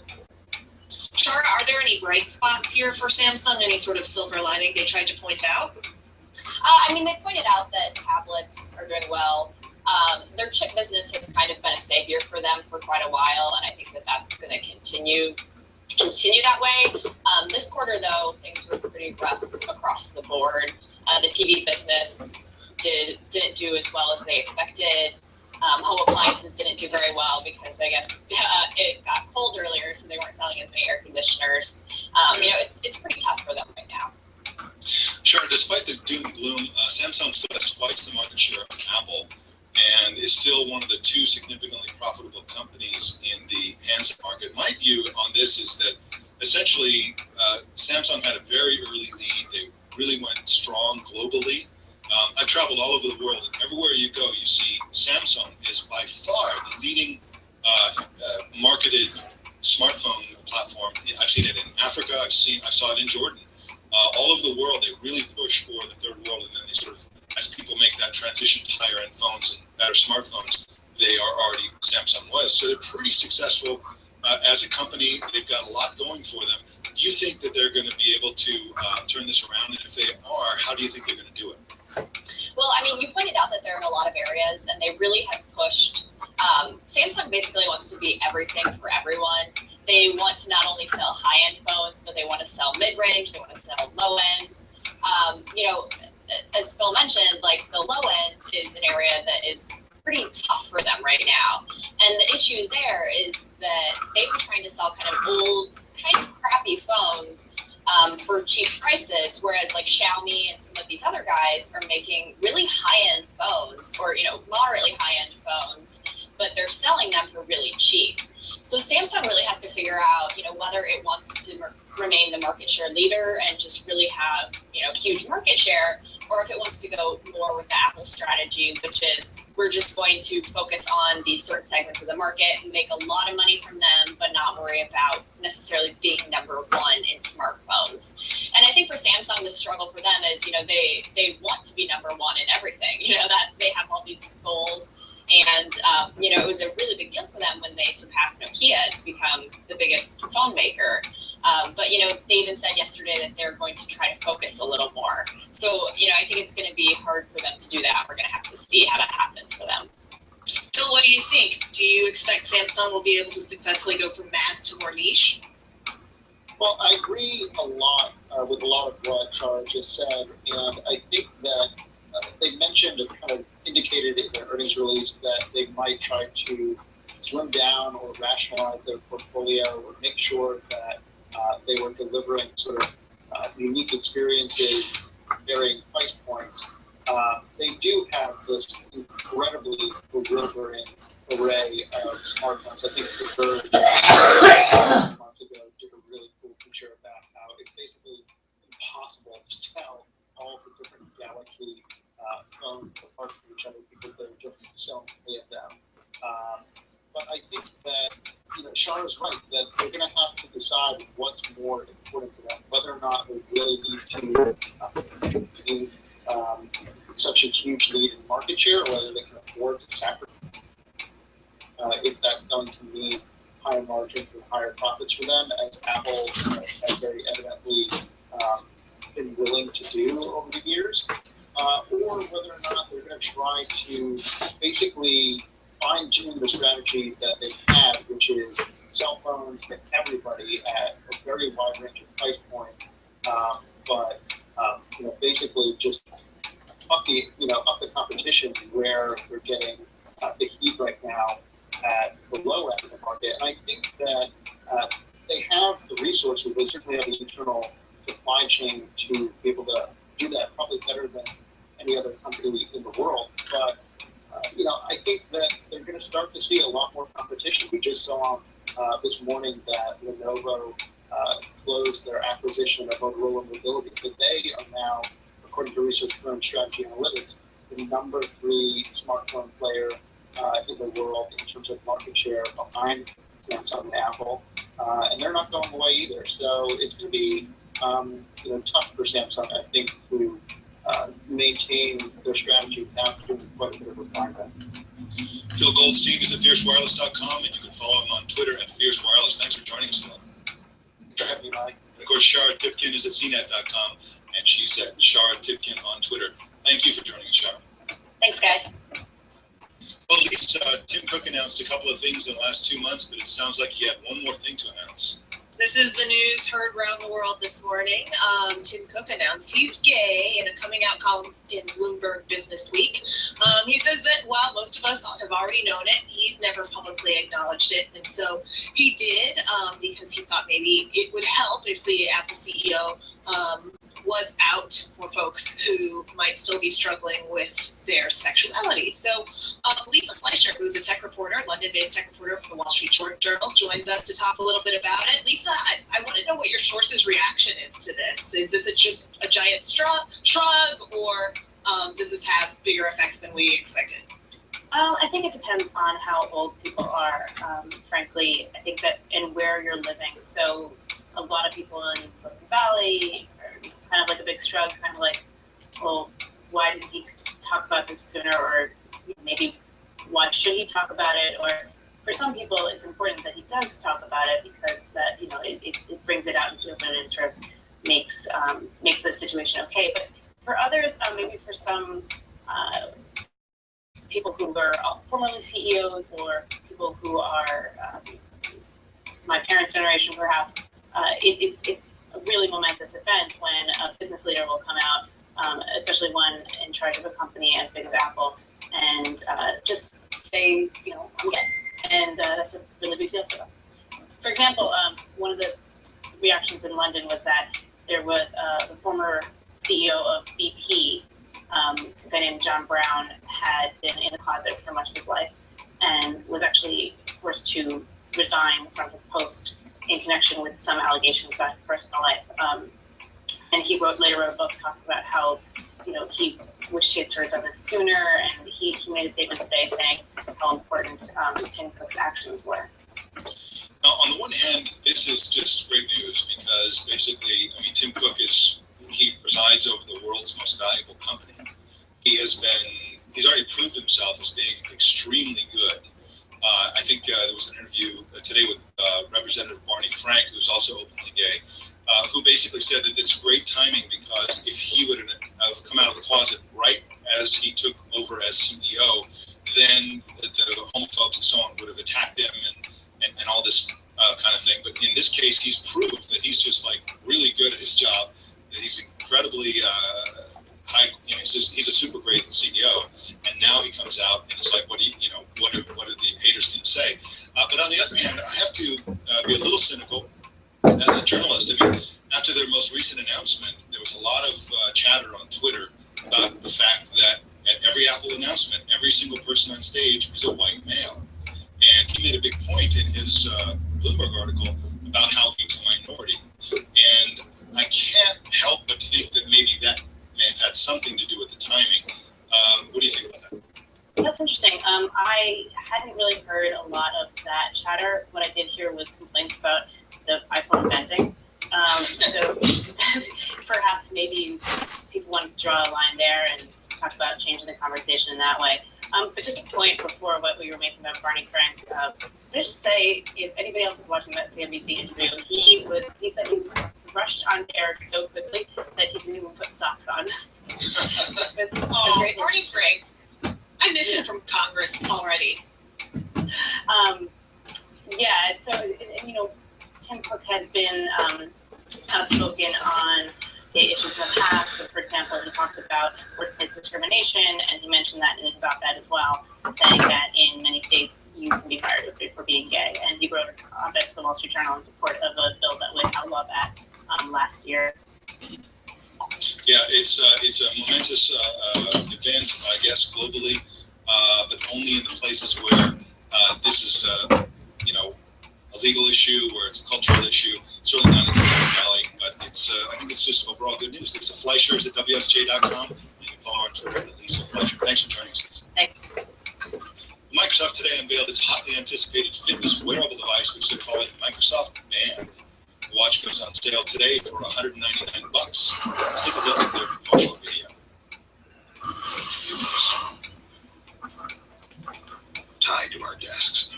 Chara, are there any bright spots here for Samsung? Any sort of silver lining they tried to point out? They pointed out that tablets are doing well. Their chip business has kind of been a savior for them for quite a while, and I think that that's going to continue that way. This quarter, though, things were pretty rough across the board. The TV business didn't do as well as they expected. Home appliances didn't do very well because I guess it got cold earlier, so they weren't selling as many air conditioners. It's pretty tough for them right now. Sure. Despite the doom and gloom, Samsung still has twice the market share of Apple, and is still one of the two significantly profitable companies in the handset market. My view on this is that essentially Samsung had a very early lead. They really went strong globally. I've traveled all over the world, and everywhere you go, you see Samsung is by far the leading marketed smartphone platform. I've seen it in Africa. I saw it in Jordan. All over the world, they really push for the third world, and then they sort of, as people make that transition to higher end phones and better smartphones, they are already, Samsung was. So they're pretty successful as a company. They've got a lot going for them. Do you think that they're going to be able to turn this around? And if they are, how do you think they're going to do it? Well, you pointed out that they're in a lot of areas, and they really have pushed. Samsung basically wants to be everything for everyone. They they want to not only sell high-end phones, but they want to sell mid-range, they want to sell low-end. You know, as Phil mentioned, like the low end is an area that is pretty tough for them right now. And the issue there is that they were trying to sell kind of old, kind of crappy phones for cheap prices, whereas like Xiaomi and some of these other guys are making really high-end phones, or, you know, moderately high-end phones, but they're selling them for really cheap. So Samsung really has to figure out, you know, whether it wants to remain the market share leader and just really have, you know, huge market share, or if it wants to go more with the Apple strategy, which is we're just going to focus on these certain segments of the market and make a lot of money from them, but not worry about necessarily being number one in smartphones. And I think for Samsung, the struggle for them is, you know, they want to be number one in everything, you know, that they have all these goals. And, you know, it was a really big deal for them when they surpassed Nokia to become the biggest phone maker. But, you know, they even said yesterday that they're going to try to focus a little more. So, you know, I think it's going to be hard for them to do that. We're going to have to see how that happens for them. Phil, what do you think? Do you expect Samsung will be able to successfully go from mass to more niche? Well, I agree a lot with a lot of what Chara just said, and I think that they mentioned and kind of indicated in their earnings release that they might try to slim down or rationalize their portfolio or make sure that they were delivering sort of unique experiences, varying price points. They do have this incredibly bewildering array of smartphones. I think the Bird months ago did a really cool picture about how it's basically impossible to tell all the different Galaxy phones apart from each other because there are just so many of them. But I think that, you know, Chara's right, that they're going to have to decide what's more important to them, whether or not they really need to gain such a huge lead in market share, or whether they can afford to sacrifice if that's going to mean higher margins and higher profits for them, as Apple has very evidently been willing to do over the years, or whether or not they're going to try to basically fine-tune the strategy that they've had, which is cell phones to everybody at a very wide range of price point, but you know, basically just up the competition where they're getting the heat right now at the low end of the market. And I think that they have the resources. They certainly have the internal supply chain to be able to do that probably better than any other company in the world. But you know, I think that they're going to start to see a lot more competition. We just saw this morning that Lenovo closed their acquisition of Motorola Mobility. That they are now, according to research firm Strategy Analytics, the number 3 smartphone player in the world in terms of market share, behind Samsung and Apple, and they're not going away either. So it's going to be you know, tough for Samsung, I think, to maintain their strategy without doing quite a bit of refinement. Phil Goldstein is at fiercewireless.com, and you can follow him on Twitter at fiercewireless. Thanks for joining us, Phil. For having me, Mike. And of course, Chara Tipkin is at cnet.com, and she's at Chara Tipkin on Twitter. Thank you for joining us, Chara. Thanks, guys. Well, Lisa, Tim Cook announced a couple of things in the last 2 months, but it sounds like he had one more thing to announce. This is the news heard around the world this morning. Tim Cook announced he's gay in a coming out column in Bloomberg Business Week. He says that while most of us have already known it, he's never publicly acknowledged it. And so he did, because he thought maybe it would help if the Apple CEO was out for folks who might still be struggling with their sexuality. So Lisa Fleischer, who's a tech reporter, London-based tech reporter for the Wall Street Journal, joins us to talk a little bit about it. Lisa, I want to know what your source's reaction is to this. Is this just a giant shrug, or does this have bigger effects than we expected? I think it depends on how old people are. Frankly, I think that and where you're living. So a lot of people in Silicon Valley are kind of like a big shrug, kind of like, well, why didn't he talk about this sooner? Or maybe why should he talk about it? Or for some people, it's important that he does talk about it because that, you know, it brings it out into the open and sort of makes the situation okay. But for others, maybe for some people who were formerly CEOs or people who are my parents' generation, perhaps, it's a really momentous event when a business leader will come out, especially one in charge of a company as big as Apple, and just say, I'm gay. And that's a really big deal for them. For example, one of the reactions in London was that there was the former CEO of BP, a guy named John Brown, had been in the closet for much of his life and was actually forced to resign from his post in connection with some allegations about his personal life. And he later wrote a book talking about how, he wished he had sort of done this sooner, and he made a statement today saying how important Tim Cook's actions were. Now, on the one hand, this is just great news because basically, Tim Cook he presides over the world's most valuable company. He's already proved himself as being extremely good. I think there was an interview today with Representative Barney Frank, who's also openly gay, who basically said that it's great timing because if he would have come out of the closet right as he took over as CEO, then the homophobes and so on would have attacked him and all this kind of thing. But in this case, he's proved that he's just really good at his job, that he's incredibly high, he's a super great CEO, and now he comes out and it's like, what are the haters going to say? But on the other hand, I have to be a little cynical as a journalist. After their most recent announcement, there was a lot of chatter on Twitter about the fact that at every Apple announcement, every single person on stage is a white male. And he made a big point in his Bloomberg article about how he was a minority. And I can't help but think that maybe that may have had something to do with the timing. What do you think about that? That's interesting. I hadn't really heard a lot of that chatter. What I did hear was complaints about the iPhone venting. So perhaps maybe people want to draw a line there and talk about changing the conversation in that way. But just a point before what we were making about Barney Frank, let's just say if anybody else is watching that CNBC interview, he said he rushed on air so quickly that he didn't even put socks on. Barney Frank. I miss him from Congress already. So Tim Cook has been outspoken on gay issues in the past. So, for example, he talked about workplace discrimination, and he mentioned that in his op-ed as well, saying that in many states you can be fired for being gay. And he wrote an op-ed for the Wall Street Journal in support of a bill that would outlaw that last year. Yeah, it's a momentous event, I guess, globally, but only in the places where this is, a legal issue, where it's a cultural issue. Certainly not in Silicon Valley, but I think it's just overall good news. Lisa Fleischer is at WSJ.com. You can follow her on Twitter at Lisa Fleischer. Thanks for joining us. Thanks. Microsoft today unveiled its hotly anticipated fitness wearable device, which they call it Microsoft Band. The watch goes on sale today for $199. Let's take a look at their promotional video. Tied to our desks,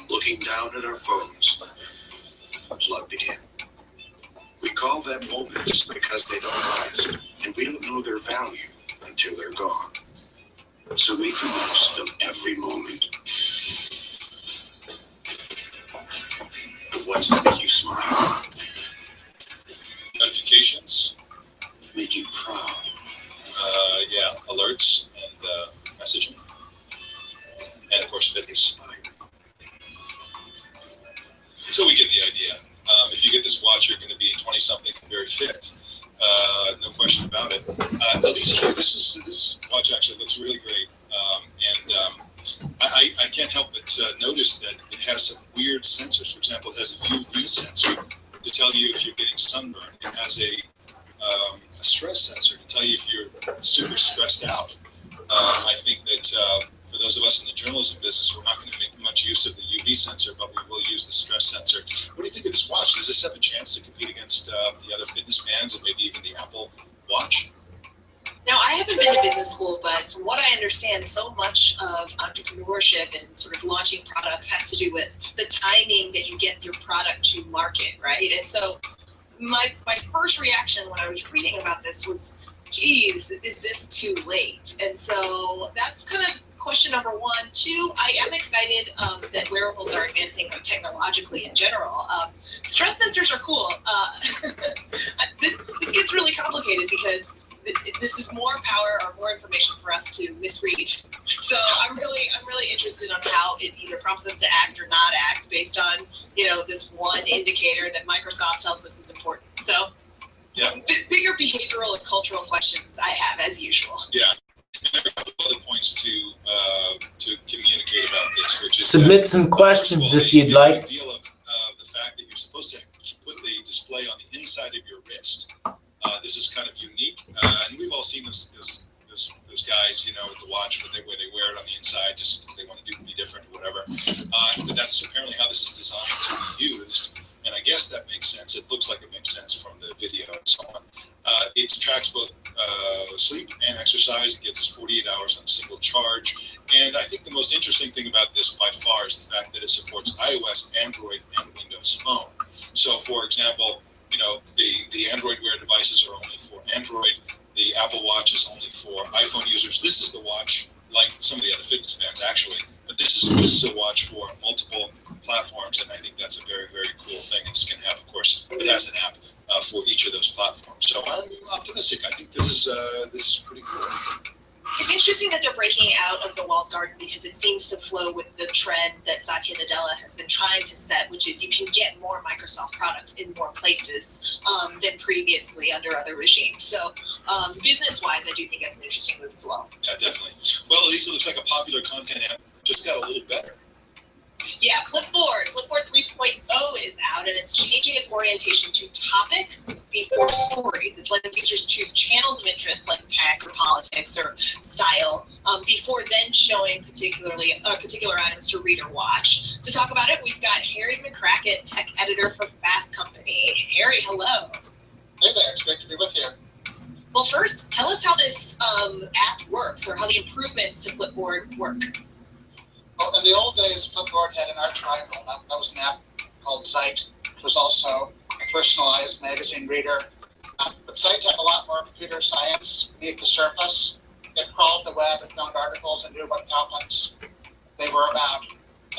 looking down at our phones, plugged in. We call them moments because they don't last, and we don't know their value until they're gone. So make the most of every moment. The ones that make you smile, Notifications, make you proud. alerts and messaging, and of course fitness. So we get the idea. If you get this watch, you're going to be 20-something and very fit. No question about it. At least here, this watch actually looks really great. I can't help but notice that it has some weird sensors. For example, it has a UV sensor to tell you if you're getting sunburned. It has a stress sensor to tell you if you're super stressed out. I think that for those of us in the journalism business, we're not going to make much use of the UV sensor, but we will use the stress sensor. What do you think of this watch? Does this have a chance to compete against the other fitness bands and maybe even the Apple Watch? Now, I haven't been to business school, but from what I understand, so much of entrepreneurship and sort of launching products has to do with the timing that you get your product to market, right? And so my first reaction when I was reading about this was, geez, is this too late? And so that's kind of question number one. Two, I am excited that wearables are advancing technologically in general. Stress sensors are cool. This gets really complicated because this is more power or more information for us to misread. So I'm really interested on how it either prompts us to act or not act based on, you know, this one indicator that Microsoft tells us is important. So Yeah. Bigger behavioral and cultural questions I have as usual. Yeah. And there are a couple other points to communicate about this, which is Submit some questions if you'd like. The deal of the fact that you're supposed to put the display on the inside of your wrist. This is kind of unique, and we've all seen those guys, you know, with the watch where they wear it on the inside just because they want to be different or whatever. But that's apparently how this is designed to be used, and I guess that makes sense. It looks like it makes sense from the video and so on. It tracks both sleep and exercise. It gets 48 hours on a single charge, and I think the most interesting thing about this by far is the fact that it supports iOS, Android, and Windows Phone. So, for example, you know, the Android Wear devices are only for Android. The Apple Watch is only for iPhone users. This is the watch, like some of the other fitness bands actually, but this is a watch for multiple platforms, and I think that's a very, very cool thing. It's going to have, of course, it has an app for each of those platforms. So I'm optimistic. I think this is pretty cool. It's interesting that they're breaking out of the walled garden because it seems to flow with the trend that Satya Nadella has been trying to set, which is you can get more Microsoft products in more places than previously under other regimes. So business-wise, I do think that's an interesting move as well. Yeah, definitely. Well, at least it looks like a popular content app just got a little better. Yeah, Clipboard 3.0 is out, and it's changing its orientation to topics before stories. It's letting users choose channels of interest like tech or politics or style before then showing particular items to read or watch. To talk about it, we've got Harry McCracken, tech editor for Fast Company. Harry, hello. Hey there, it's great to be with you. Well, first, tell us how this app works or how the improvements to Clipboard work. Well, in the old days, Flipboard had an art triangle. That was an app called Zeit. It was also a personalized magazine reader. But Zeit had a lot more computer science beneath the surface. It crawled the web and found articles and knew what topics they were about.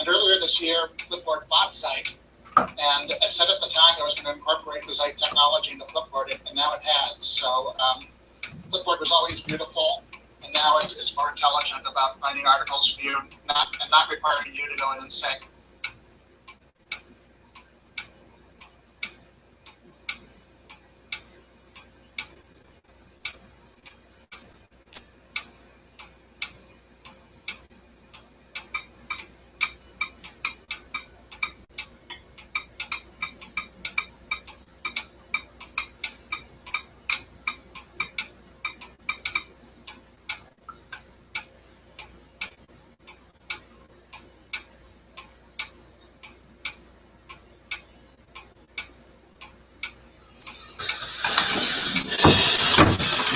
And earlier this year, Flipboard bought Zeit, and it said at the time it was going to incorporate the Zeit technology into Flipboard, and now it has. So Flipboard was always beautiful. And now it's more intelligent about finding articles for you, not requiring you to go in and say.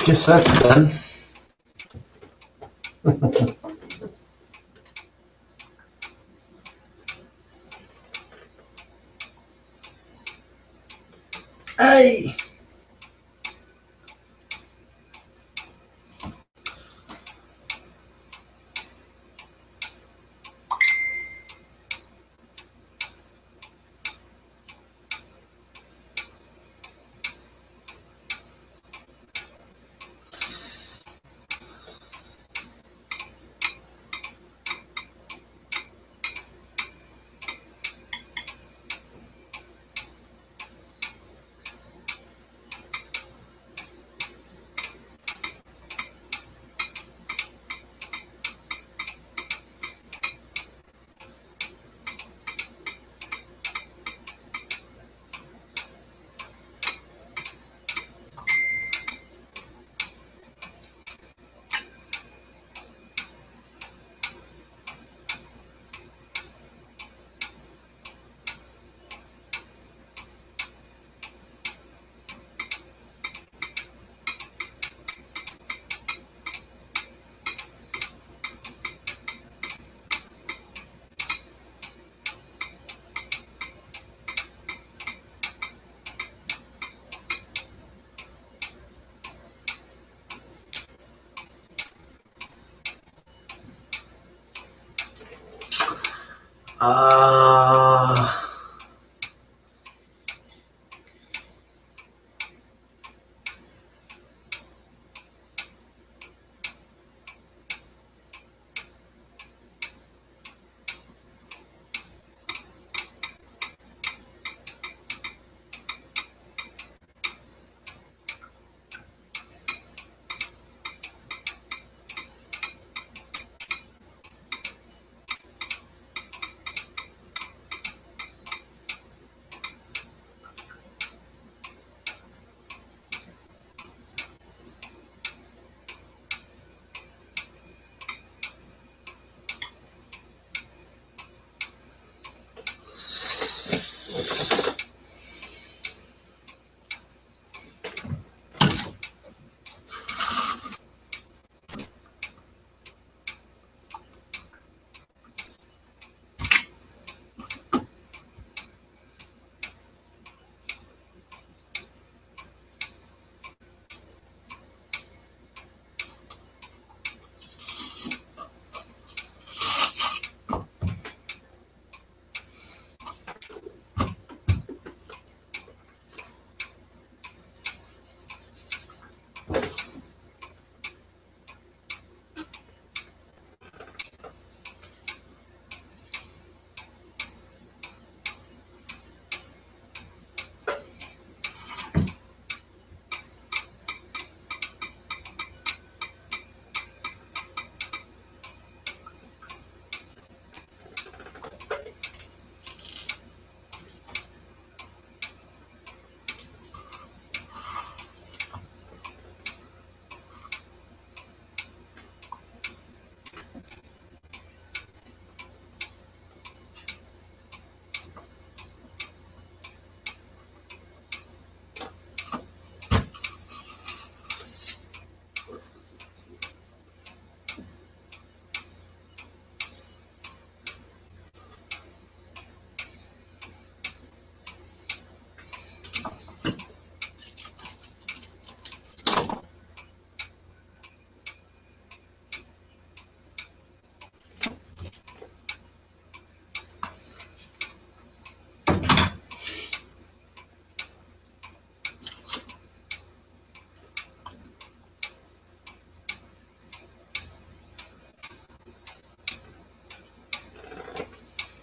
Guess that's done. Hey!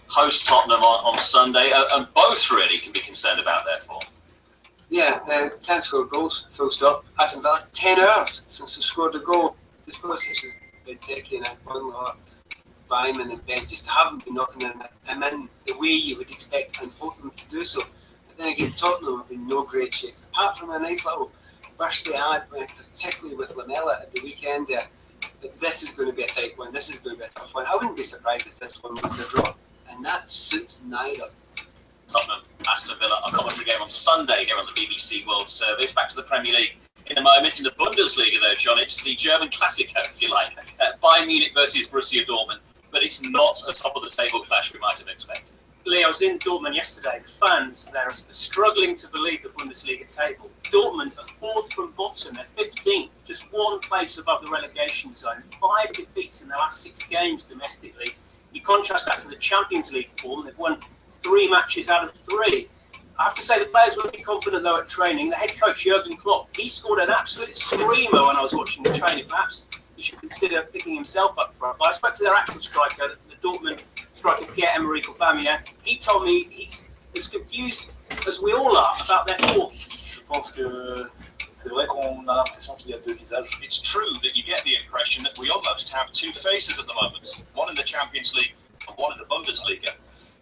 Host Tottenham on Sunday, and both really can be concerned about their form. Yeah, can't score goals, full stop. Aston Villa, 10 hours since they scored a goal. They scored such a Benteke and Burnley, Ryman and Ben just haven't been knocking them in the way you would expect and hope them to do so. But then again, Tottenham have been no great shakes. Apart from a nice little burst they had, particularly with Lamela at the weekend there, that this is going to be a tight one, this is going to be a tough one. I wouldn't be surprised if this one was a draw. And that suits neither. Tottenham, Aston Villa, a commentary game on Sunday here on the BBC World Service. Back to the Premier League in a moment. In the Bundesliga, though, John, it's the German Classico, if you like. Bayern Munich versus Borussia Dortmund. But it's not a top-of-the-table clash we might have expected. Lee, I was in Dortmund yesterday. The fans there are struggling to believe the Bundesliga table. Dortmund are fourth from bottom. They're 15th, just one place above the relegation zone. 5 defeats in their last 6 games domestically. You contrast that to the Champions League form. They've won 3 matches out of 3. I have to say the players were confident though at training. The head coach Jurgen Klopp, he scored an absolute screamer when I was watching the training. Perhaps he should consider picking himself up front. But I spoke to their actual striker, the Dortmund striker Pierre-Emerick Aubameyang. He told me he's as confused as we all are about their form. Je pense que c'est vrai qu'on a l'impression qu'il y a 2 visages. It's true that you get the impression that we almost have 2 faces at the moment. One in the Champions League and one in the Bundesliga.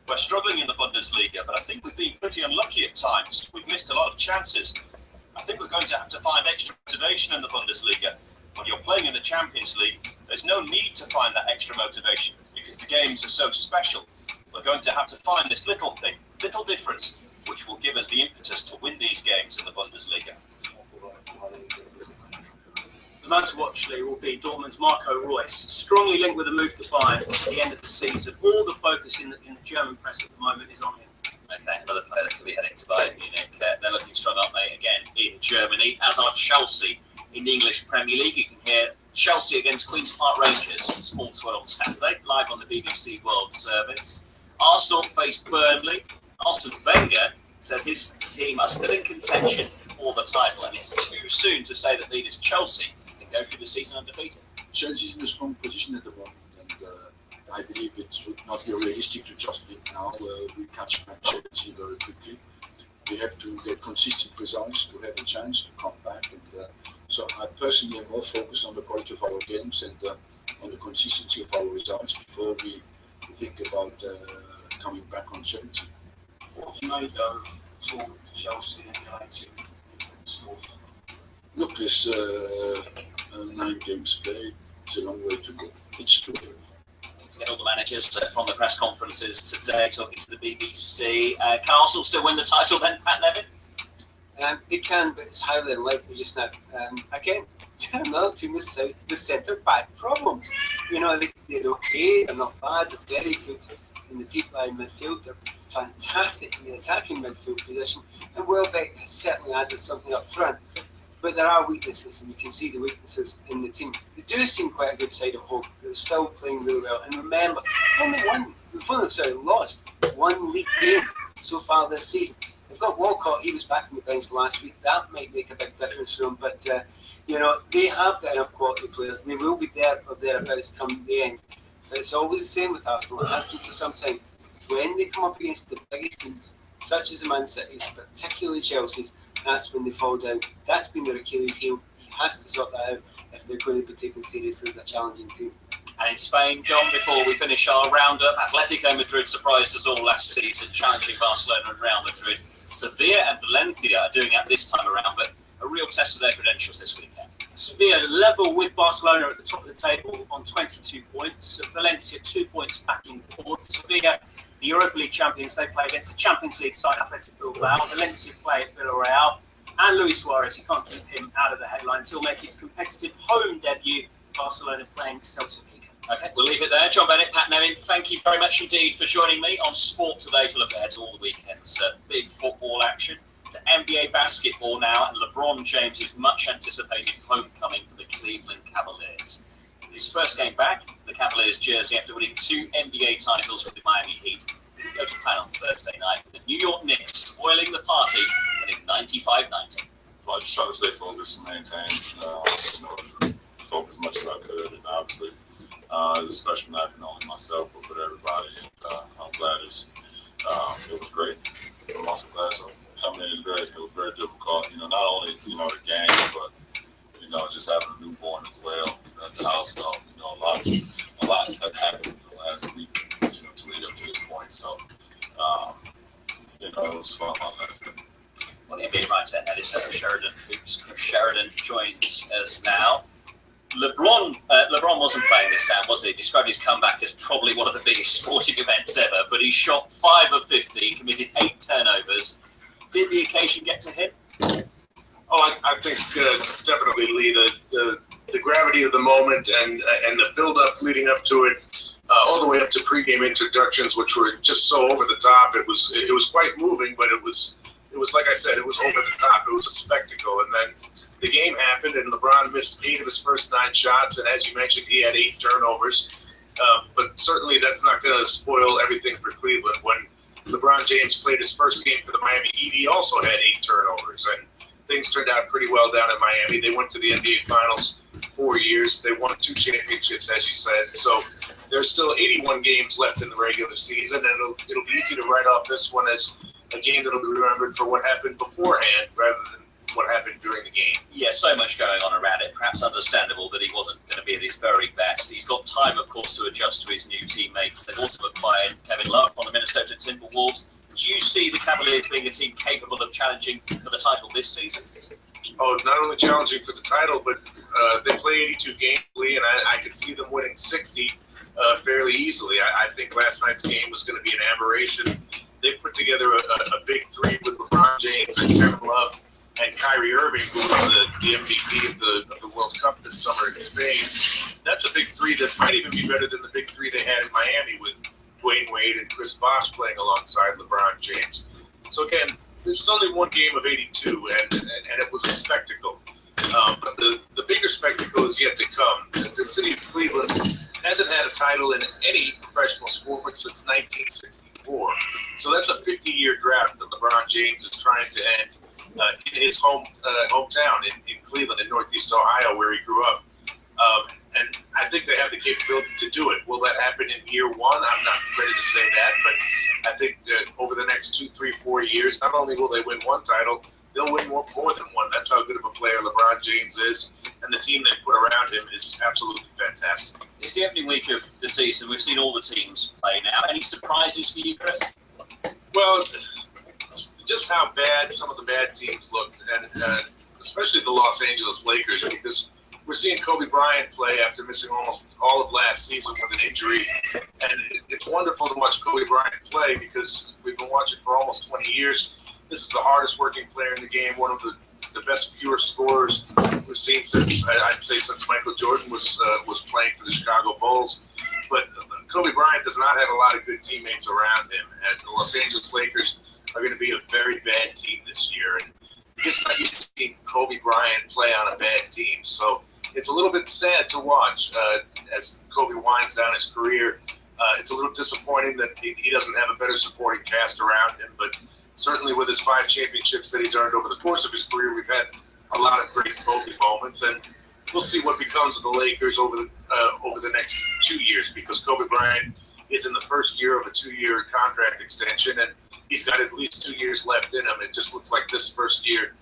We're struggling in the Bundesliga, but I think we've been pretty unlucky at times. We've missed a lot of chances. I think we're going to have to find extra motivation in the Bundesliga. When you're playing in the Champions League, there's no need to find that extra motivation because the games are so special. We're going to have to find this little thing, little difference, which will give us the impetus to win these games in the Bundesliga. The man to watch, Lee, will be Dortmund's Marco Reus, strongly linked with a move to Bayern at the end of the season. All the focus in the German press at the moment is on him. Okay, another player that could be heading to Bayern Munich. They're looking strong, aren't they? Again, in Germany, as are Chelsea in the English Premier League. You can hear Chelsea against Queen's Park Rangers, Sports World Saturday, live on the BBC World Service. Arsenal face Burnley. Arsene Wenger says his team are still in contention for the title, and it's too soon to say that leaders Chelsea can go through the season undefeated. Chelsea is in a strong position at the moment, and I believe it would not be realistic to just think now we catch Chelsea very quickly. We have to get consistent results to have a chance to come back, and so I personally am more focused on the quality of our games and on the consistency of our results before we think about coming back on Chelsea. What have you made of talk with Chelsea and United? Look, there's 9 games played. It's a long way to go. It's true. Get all the managers from the press conferences today talking to the BBC. Can Arsenal still win the title then, Pat Nevin? They can, but it's highly unlikely just now. Again, another team with centre-back problems. You know, they're okay, they're not bad, they're very good in the deep line midfield. They're fantastic in the attacking midfield position. And Welbeck has certainly added something up front. But there are weaknesses, and you can see the weaknesses in the team. They do seem quite a good side of home. They're still playing really well. And remember, they've only lost 1 league game so far this season. They've got Walcott, he was back from the bench last week. That might make a big difference for them. But, you know, they have got enough quality players. They will be there or thereabouts come the end. But it's always the same with Arsenal. It has been for some time. When they come up against the biggest teams, such as the Man City's, particularly Chelsea's, that's when they fall down. That's been their Achilles heel. He has to sort that out if they're going to be taken seriously as a challenging team. And in Spain, John, before we finish our roundup, Atletico Madrid surprised us all last season, challenging Barcelona and Real Madrid. Sevilla and Valencia are doing it this time around, but a real test of their credentials this weekend. Sevilla level with Barcelona at the top of the table on 22 points. Valencia 2 points back in 4th. Sevilla, the Europa League champions, they play against the Champions League side Athletic Bilbao. Valencia play at Villarreal. And Luis Suarez, you can't keep him out of the headlines. He'll make his competitive home debut. Barcelona playing Celta Vigo. Okay, we'll leave it there. John Bennett, Pat Nevin, thank you very much indeed for joining me on Sport Today to look ahead to all the weekend's big football action. To NBA basketball now, and LeBron James's much anticipated homecoming for the Cleveland Cavaliers. His first game back, the Cavaliers jersey after winning 2 NBA titles with the Miami Heat, go to plan on Thursday night with the New York Knicks spoiling the party winning 95-90. Well, I just try to stay focused and maintain, focus as much as I could, and obviously, as a special night, not only myself, but for everybody, and I'm glad it was great. I'm also glad coming in is great. It was very difficult, not only, the game, but, just having a newborn as well at the house. So, a lot has happened in the last week, to lead up to this point. So, it was fun on last day. Well, the NBA writer and editor of Sheridan Hoops, Chris Sheridan, joins us now. LeBron wasn't playing this down, was he? He described his comeback as probably one of the biggest sporting events ever, but he shot 5 of 50, committed 8 turnovers. Did the occasion get to him? Oh, I think definitely, Lee. The gravity of the moment and the build-up leading up to it, all the way up to pregame introductions, which were just so over the top. It was quite moving, but it was like I said, it was over the top. It was a spectacle, and then the game happened, and LeBron missed 8 of his first 9 shots, and as you mentioned, he had 8 turnovers. But certainly, that's not going to spoil everything for Cleveland. When LeBron James played his first game for the Miami Heat, he also had 8 turnovers, and things turned out pretty well down in Miami. They went to the NBA Finals 4 years. They won 2 championships, as you said. So there's still 81 games left in the regular season, and it'll be easy to write off this one as a game that'll be remembered for what happened beforehand rather than what happened during the game. Yeah, so much going on around it. Perhaps understandable that he wasn't going to be at his very best. He's got time, of course, to adjust to his new teammates. They've also acquired Kevin Love on the Minnesota Timberwolves. Do you see the Cavaliers being a team capable of challenging for the title this season? Oh, not only challenging for the title, but they play 82 games, Lee, and I could see them winning 60 fairly easily. I think last night's game was going to be an aberration. They put together a big 3 with LeBron James and Kevin Love and Kyrie Irving, who was the MVP of the World Cup this summer in Spain. That's a big 3 that might even be better than the big 3 they had in Miami with Dwayne Wade and Chris Bosh playing alongside LeBron James. So again, this is only one game of 82, and it was a spectacle. But the bigger spectacle is yet to come. The city of Cleveland hasn't had a title in any professional sport since 1965. 2024. So that's a 50-year drought that LeBron James is trying to end in his hometown in Cleveland, in Northeast Ohio, where he grew up. And I think they have the capability to do it. Will that happen in year one? I'm not ready to say that, but I think that over the next 2, 3, 4 years, not only will they win one title, they'll win more than one. That's how good of a player LeBron James is, and the team they put around him is absolutely fantastic. It's the opening week of the season. We've seen all the teams play now. Any surprises for you, Chris? Well, just how bad some of the bad teams looked, and especially the Los Angeles Lakers, because we're seeing Kobe Bryant play after missing almost all of last season with an injury. And it's wonderful to watch Kobe Bryant play because we've been watching for almost 20 years. This is the hardest working player in the game, one of the best pure scorers we've seen since, I'd say, since Michael Jordan was playing for the Chicago Bulls. But Kobe Bryant does not have a lot of good teammates around him. And the Los Angeles Lakers are going to be a very bad team this year. And you're just not used to seeing Kobe Bryant play on a bad team. So it's a little bit sad to watch as Kobe winds down his career. It's a little disappointing that he doesn't have a better supporting cast around him, but certainly with his 5 championships that he's earned over the course of his career, we've had a lot of great Kobe moments, and we'll see what becomes of the Lakers over the next 2 years, because Kobe Bryant is in the first year of a 2-year contract extension, and he's got at least 2 years left in him. It just looks like this first year,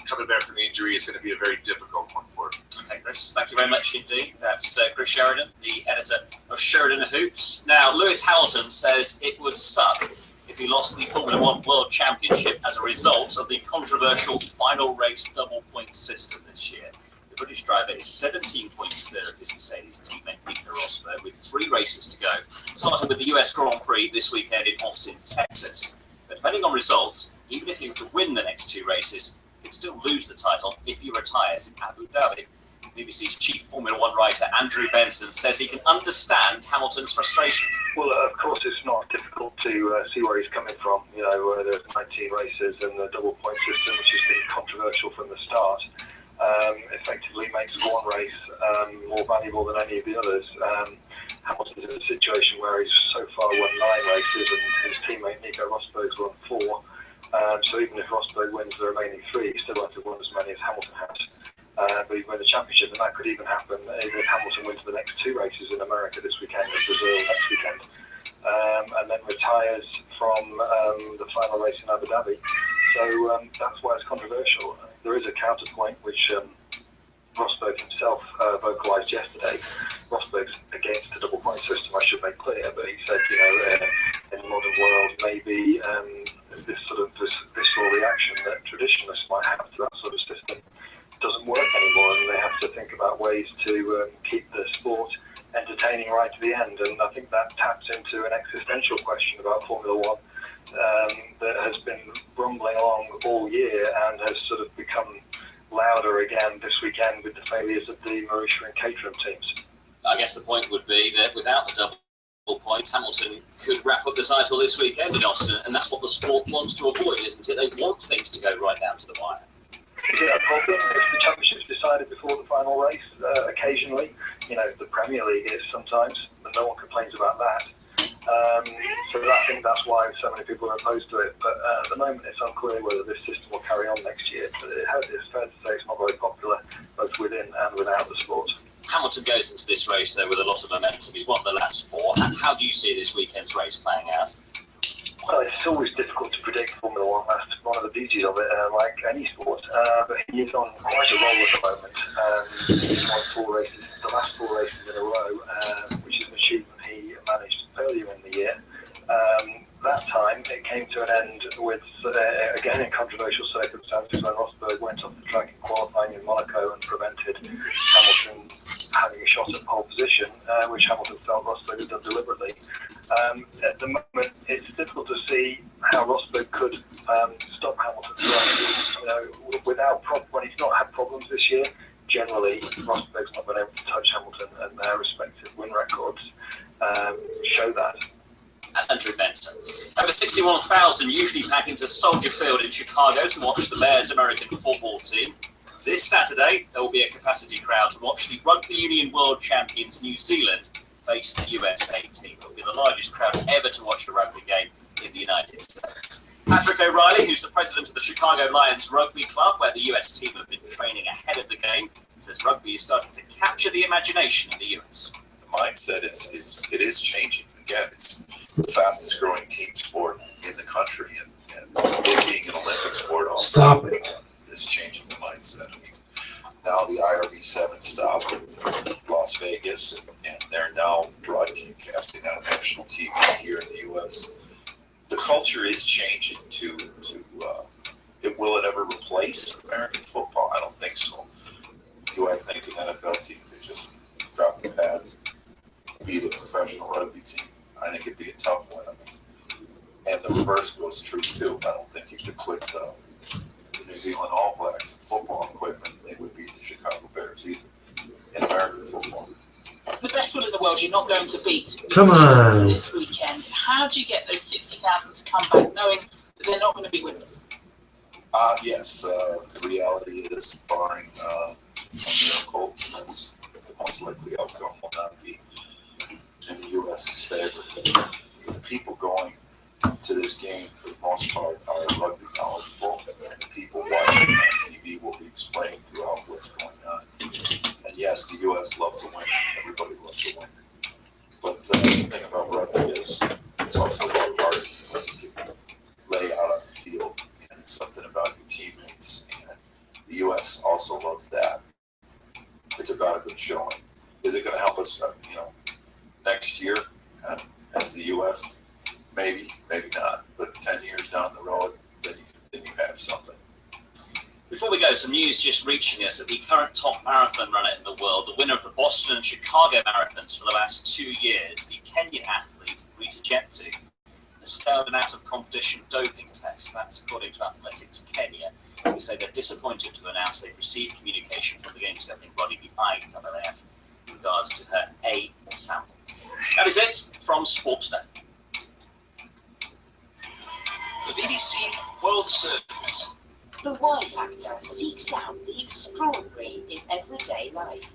coming back from the injury, is going to be a very difficult one for him. Okay, Chris, thank you very much indeed. That's Chris Sheridan, the editor of Sheridan Hoops. Now, Lewis Hamilton says it would suck if he lost the Formula One World Championship as a result of the controversial final race double point system this year. The British driver is 17 points clear of his Mercedes teammate Nico Rosberg with 3 races to go, starting with the US Grand Prix this weekend in Austin, Texas. But depending on results, even if he were to win the next 2 races, he could still lose the title if he retires in Abu Dhabi. BBC's chief Formula One writer Andrew Benson says he can understand Hamilton's frustration. Well, of course, it's not difficult to see where he's coming from. You know, there's 19 races and the double point system, which has been controversial from the start, effectively makes one race more valuable than any of the others. Hamilton's in a situation where he's so far won 9 races and his teammate Nico Rosberg's won 4. So even if Rosberg wins the remaining 3, he still won't have won as many as Hamilton has. But he'd win the championship, and that could even happen even if Hamilton wins the next 2 races in America this weekend and Brazil next weekend, and then retires from the final race in Abu Dhabi. So that's why it's controversial. There is a counterpoint which Rosberg himself vocalised yesterday. Rosberg's against the double point system, I should make clear, but he said, you know, in the modern world, maybe this sort of visceral reaction that traditionalists might have to that sort of system doesn't work anymore, and they have to think about ways to keep the sport entertaining right to the end. And I think that taps into an existential question about Formula One that has been rumbling along all year and has sort of become louder again this weekend with the failures of the Marussia and Caterham teams. I guess the point would be that without the double points, Hamilton could wrap up the title this weekend in Austin, and that's what the sport wants to avoid, isn't it? They want things to go right down to the wire. Is it a problem if the championship's decided before the final race? Occasionally, you know, the Premier League is sometimes, but no one complains about that. So I think that's why so many people are opposed to it. But at the moment, it's unclear whether this system will carry on next year. But it's fair to say it's not very popular, both within and without the sport. Hamilton goes into this race, though, with a lot of momentum. He's won the last 4. How do you see this weekend's race playing out? Well, it's always difficult to predict Formula One. That's one of the beauties of it, like any sport. But he is on quite a roll at the moment. He's won 4 races, the last 4 races in a row, which is an achievement he managed earlier in the year. That time, it came to an end with, again, in controversial circumstances, when Rosberg went off the track in qualifying in Monaco and prevented Hamilton having a shot at pole position, which Hamilton felt Rosberg had done deliberately. At the moment, it's difficult to see how Rosberg could stop Hamilton. You know, when he's not had problems this year, generally Rosberg's not been able to touch Hamilton, and their respective win records show that. That's Andrew Benson. Over 61,000 usually pack into Soldier Field in Chicago to watch the Bears American football team. This Saturday, there will be a capacity crowd to watch the Rugby Union World Champions New Zealand face the USA team. It will be the largest crowd ever to watch a rugby game in the United States. Patrick O'Reilly, who's the president of the Chicago Lions Rugby Club, where the US team have been training ahead of the game, says rugby is starting to capture the imagination in the US. The mindset is changing. Again, it's the fastest growing team sport in the country, and it being an Olympic sport also is changing the mindset. I mean, now the IRB7 stopped in Las Vegas, and they're now broadcasting on national TV here in the US. The culture is changing to will it ever replace American football? I don't think so. Do I think an NFL team could just drop the pads, beat a professional rugby team? I think it'd be a tough one. I mean, and the reverse goes true too. I don't think you could put the New Zealand All Blacks in football equipment. They would beat the Chicago Bears either in American football. The best one in the world you're not going to beat Come on. this weekend. How do you get those 60,000 to come back knowing that they're not going to be winners? Yes, the reality is, barring a miracle, that's the most likely outcome will not be in the U.S.'s favor. The people going to this game, for the most part, are rugby knowledgeable, and the people watching on TV will be explaining throughout what's going on. And yes, the U.S. loves a win. Everybody loves a win. But the thing about rugby is it's also about art. You can lay out on the field, and it's something about your teammates. And the U.S. also loves that. It's about a good showing. Is it going to help us, next year as the U.S.? Maybe, maybe not. But 10 years down the road, then you have something. Before we go, some news just reaching us that the current top marathon runner in the world, the winner of the Boston and Chicago marathons for the last 2 years, the Kenyan athlete Rita Jeptu, has failed an out-of-competition doping test. That's according to Athletics Kenya, who say they're disappointed to announce they've received communication from the game's governing body, the IAAF, in regards to her A sample. That is it from Sport Today. The BBC World Service. The Y Factor seeks out the extraordinary in everyday life.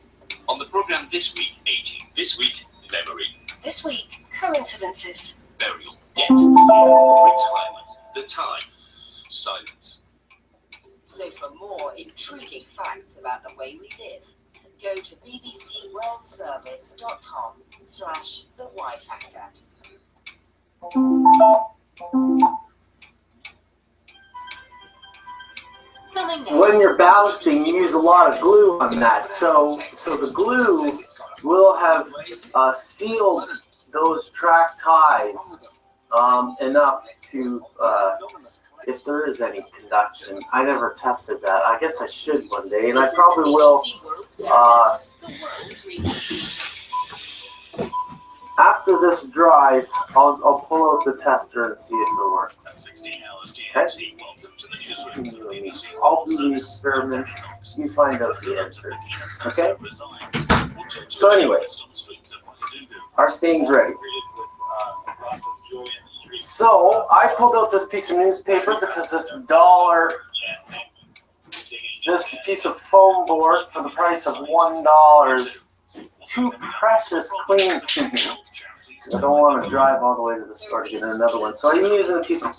On the programme this week, aging. This week, memory. This week, coincidences. Burial. Death. Retirement. The time. Silence. So for more intriguing facts about the way we live, go to bbcworldservice.com/the Y Factor. When you're ballasting, you use a lot of glue on that. So the glue will have sealed those track ties enough to, if there is any conduction. I never tested that. I guess I should one day, and I probably will. After this dries, I'll pull out the tester and see if it works. At 16 hours GMT, welcome to the newsroom for the BBC. I'll do the experiments. You find out the answers. Okay? So anyways, our stain's ready. So I pulled out this piece of newspaper because this piece of foam board for the price of $1 is too precious clean to me. I don't want to drive all the way to the store to get another one. So I'm using a piece of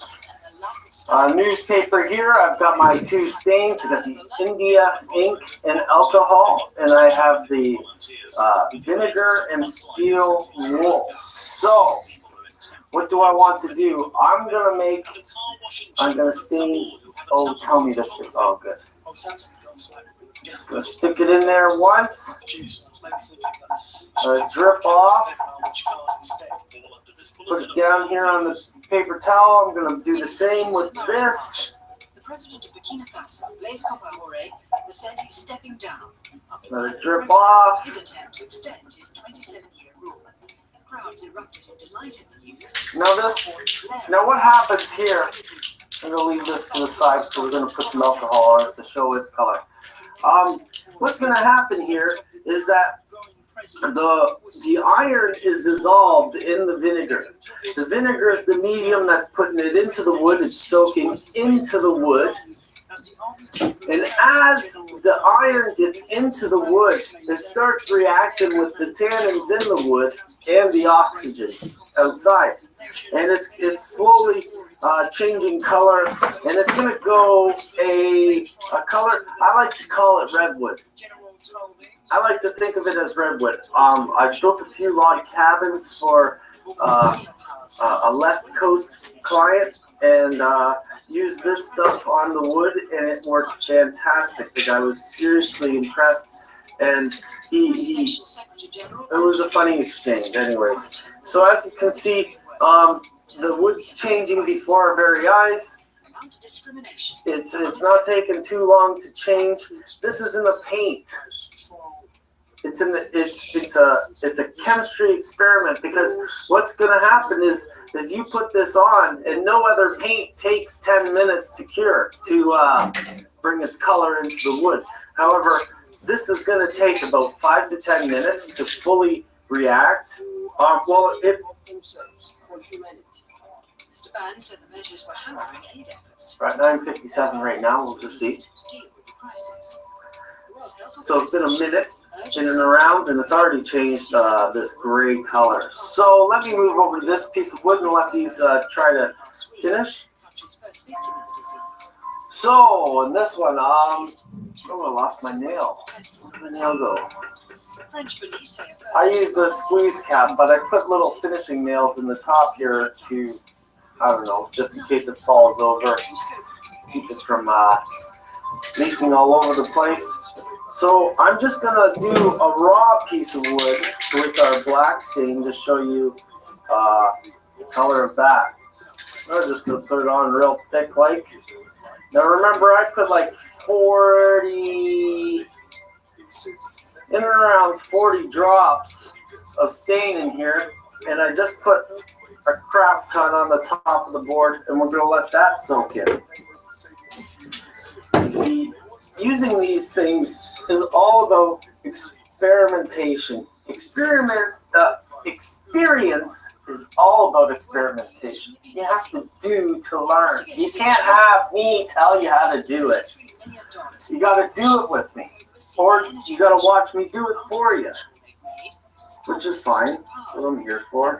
newspaper here. I've got my two stains. I've got the India ink and alcohol, and I have the vinegar and steel wool. So what do I want to do? I'm gonna stain. Oh, tell me this. Oh, good. Just gonna stick it in there once. Drip off. Put it down here on the paper towel. I'm gonna do the same with this. The president of Burkina Faso, Blaise Compaoré, has said he's stepping down. Let it drip off. His attempt to extend his 27-year rule. Crowds erupted in delight at the news. Now what happens here? I'm gonna leave this to the side because we're gonna put some alcohol on it to show its color. What's gonna happen here is that the iron is dissolved in the vinegar. The vinegar is the medium that's putting it into the wood. It's soaking into the wood, And as the iron gets into the wood, it starts reacting with the tannins in the wood and the oxygen outside. And it's slowly changing color, and it's going to go a color, I like to call it redwood. I like to think of it as redwood. I built a few log cabins for a left coast client, and used this stuff on the wood, and it worked fantastic. The guy was seriously impressed, and it was a funny exchange anyways. So as you can see, the wood's changing before our very eyes. It's not taking too long to change. This isn't a paint. It's a chemistry experiment, because what's going to happen is you put this on, and no other paint takes 10 minutes to cure, to bring its color into the wood. However, this is going to take about 5 to 10 minutes to fully react. Well, it. Mr. Ban said the measures were hammering aid efforts. We're at 9:57 right now. We'll just see. So it's been a minute in and around, and it's already changed this gray color. So let me move over to this piece of wood and let these try to finish. So in this one, oh, I lost my nail. Where did my nail go? I used a squeeze cap, but I put little finishing nails in the top here to, I don't know, just in case it falls over, keep it from leaking all over the place. So I'm just gonna do a raw piece of wood with our black stain to show you the color of that. I'm just gonna put it on real thick like. Now remember, I put like 40, in and around 40 drops of stain in here, and I just put a crap ton on the top of the board, and we're gonna let that soak in. You see, using these things is all about experimentation. Experience is all about experimentation. You have to do to learn. You can't have me tell you how to do it. You got to do it with me, or you got to watch me do it for you, which is fine. That's what I'm here for.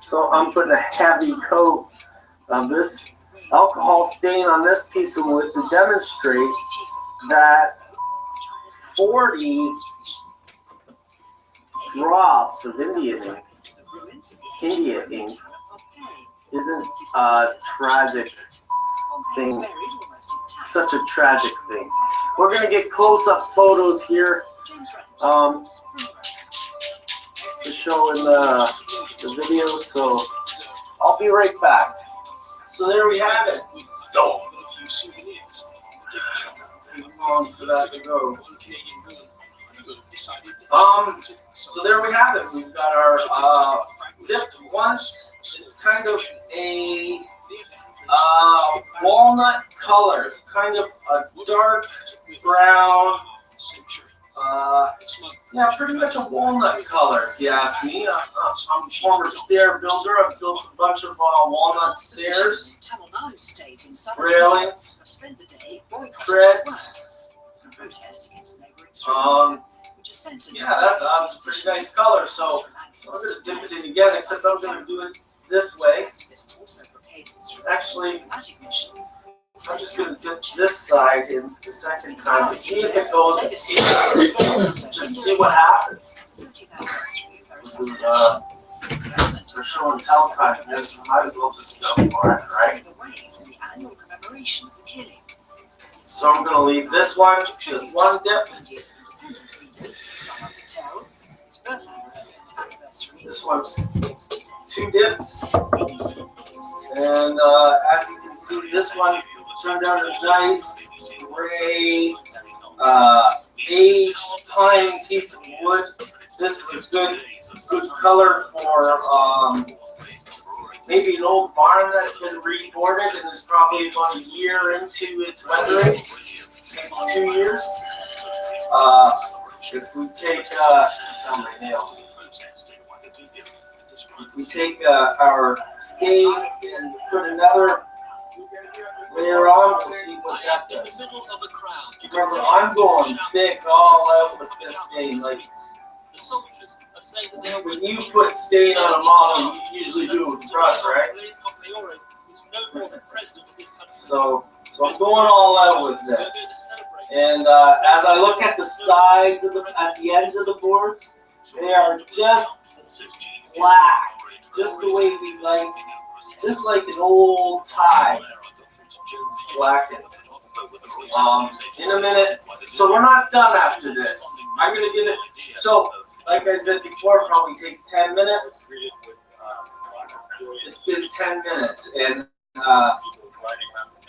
So I'm putting a heavy coat of this alcohol stain on this piece of wood to demonstrate that 40 drops of India ink isn't a tragic thing, such a tragic thing. We're going to get close-up photos here to show in the video, so I'll be right back. So there we have it. Long for that to go. So there we have it. We've got our dip once. It's kind of a walnut color, kind of a dark brown. Yeah, pretty much a walnut color, if you ask me. I'm a former stair builder. I've built a bunch of walnut stairs, railings, treads. Yeah, that's a pretty nice color. So I'm going to dip it in again, except I'm going to do it this way. Actually, I'm just going to dip this side in the second time to see if it goes. Just see what happens. We're showing tell time here, so might as well just go for it, right? So I'm going to leave this one, just one dip. This one's 2 dips. And as you can see, this one turned out a nice gray aged pine piece of wood. This is a good color for maybe an old barn that's been reboarded and is probably about a year into its weathering, maybe 2 years. If we take our stain and put another later on, we'll see what that does. Remember, I'm going thick all out with this stain. Like, when you put stain on a model, you usually do it with a brush, right? So I'm going all out with this. And as I look at the sides of at the ends of the boards, they are just black, just the way we like, just like an old tie, blackened. In a minute, so we're not done after this. I'm gonna give it. So, like I said before, it probably takes 10 minutes. It's been 10 minutes, and